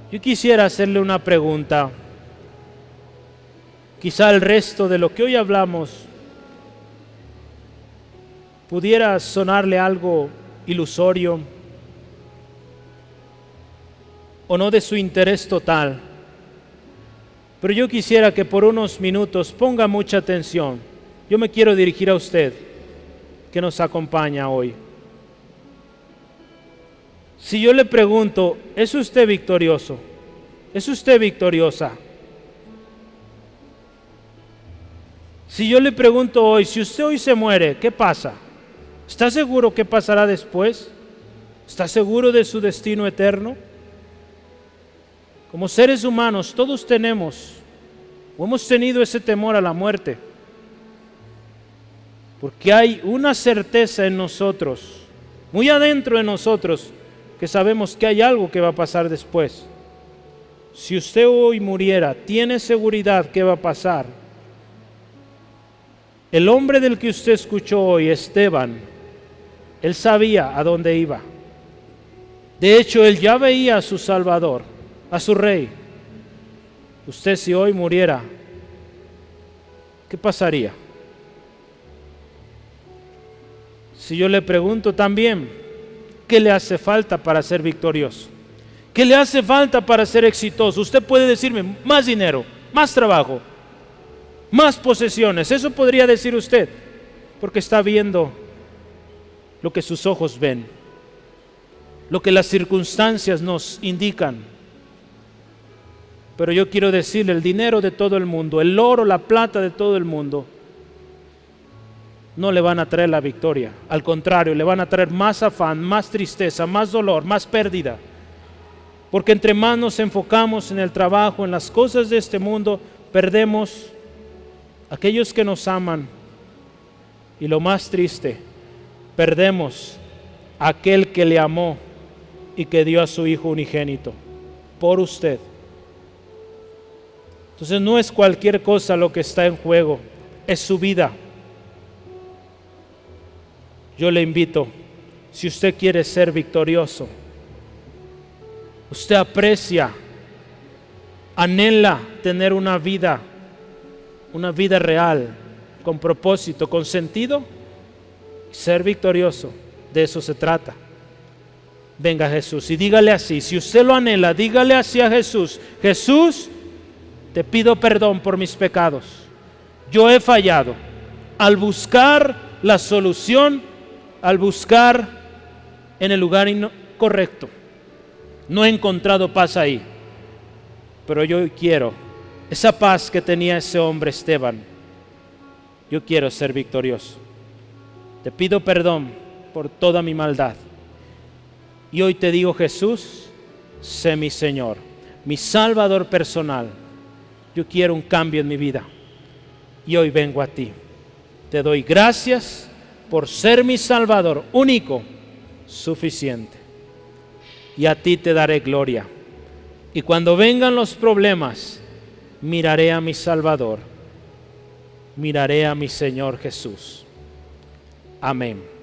Speaker 1: yo quisiera hacerle una pregunta. Quizá el resto de lo que hoy hablamos pudiera sonarle algo ilusorio o no de su interés total. Pero yo quisiera que por unos minutos ponga mucha atención. Yo me quiero dirigir a usted que nos acompaña hoy. Si yo le pregunto, ¿es usted victorioso? ¿Es usted victoriosa? Si yo le pregunto hoy, si usted hoy se muere, ¿qué pasa? ¿Está seguro qué pasará después? ¿Está seguro de su destino eterno? Como seres humanos, todos tenemos o hemos tenido ese temor a la muerte, porque hay una certeza en nosotros, muy adentro de nosotros, que sabemos que hay algo que va a pasar después. Si usted hoy muriera, ¿tiene seguridad que va a pasar? El hombre del que usted escuchó hoy, Esteban, él sabía a dónde iba. De hecho, él ya veía a su Salvador, a su Rey. Usted, si hoy muriera, ¿qué pasaría? Si yo le pregunto también, ¿qué le hace falta para ser victorioso? ¿Qué le hace falta para ser exitoso? Usted puede decirme: más dinero, más trabajo, más posesiones. Eso podría decir usted, porque está viendo lo que sus ojos ven, lo que las circunstancias nos indican. Pero yo quiero decirle, el dinero de todo el mundo, el oro, la plata de todo el mundo, no le van a traer la victoria. Al contrario, le van a traer más afán, más tristeza, más dolor, más pérdida. Porque entre más nos enfocamos en el trabajo, en las cosas de este mundo, perdemos a aquellos que nos aman. Y lo más triste, perdemos a aquel que le amó y que dio a su Hijo unigénito por usted. Entonces no es cualquier cosa lo que está en juego, es su vida. Yo le invito si usted quiere ser victorioso, usted aprecia, anhela tener una vida real, con propósito, con sentido, ser victorioso, de eso se trata. Venga a Jesús y dígale así, si usted lo anhela, dígale así a Jesús: Jesús, te pido perdón por mis pecados. Yo he fallado al buscar la solución, al buscar en el lugar incorrecto. No he encontrado paz ahí, pero yo quiero esa paz que tenía ese hombre Esteban. Yo quiero ser victorioso. Te pido perdón por toda mi maldad. Y hoy te digo, Jesús, sé mi Señor, mi Salvador personal. Yo quiero un cambio en mi vida. Y hoy vengo a ti. Te doy gracias por ser mi Salvador, único, suficiente. Y a ti te daré gloria. Y cuando vengan los problemas, miraré a mi Salvador, miraré a mi Señor Jesús. Amén.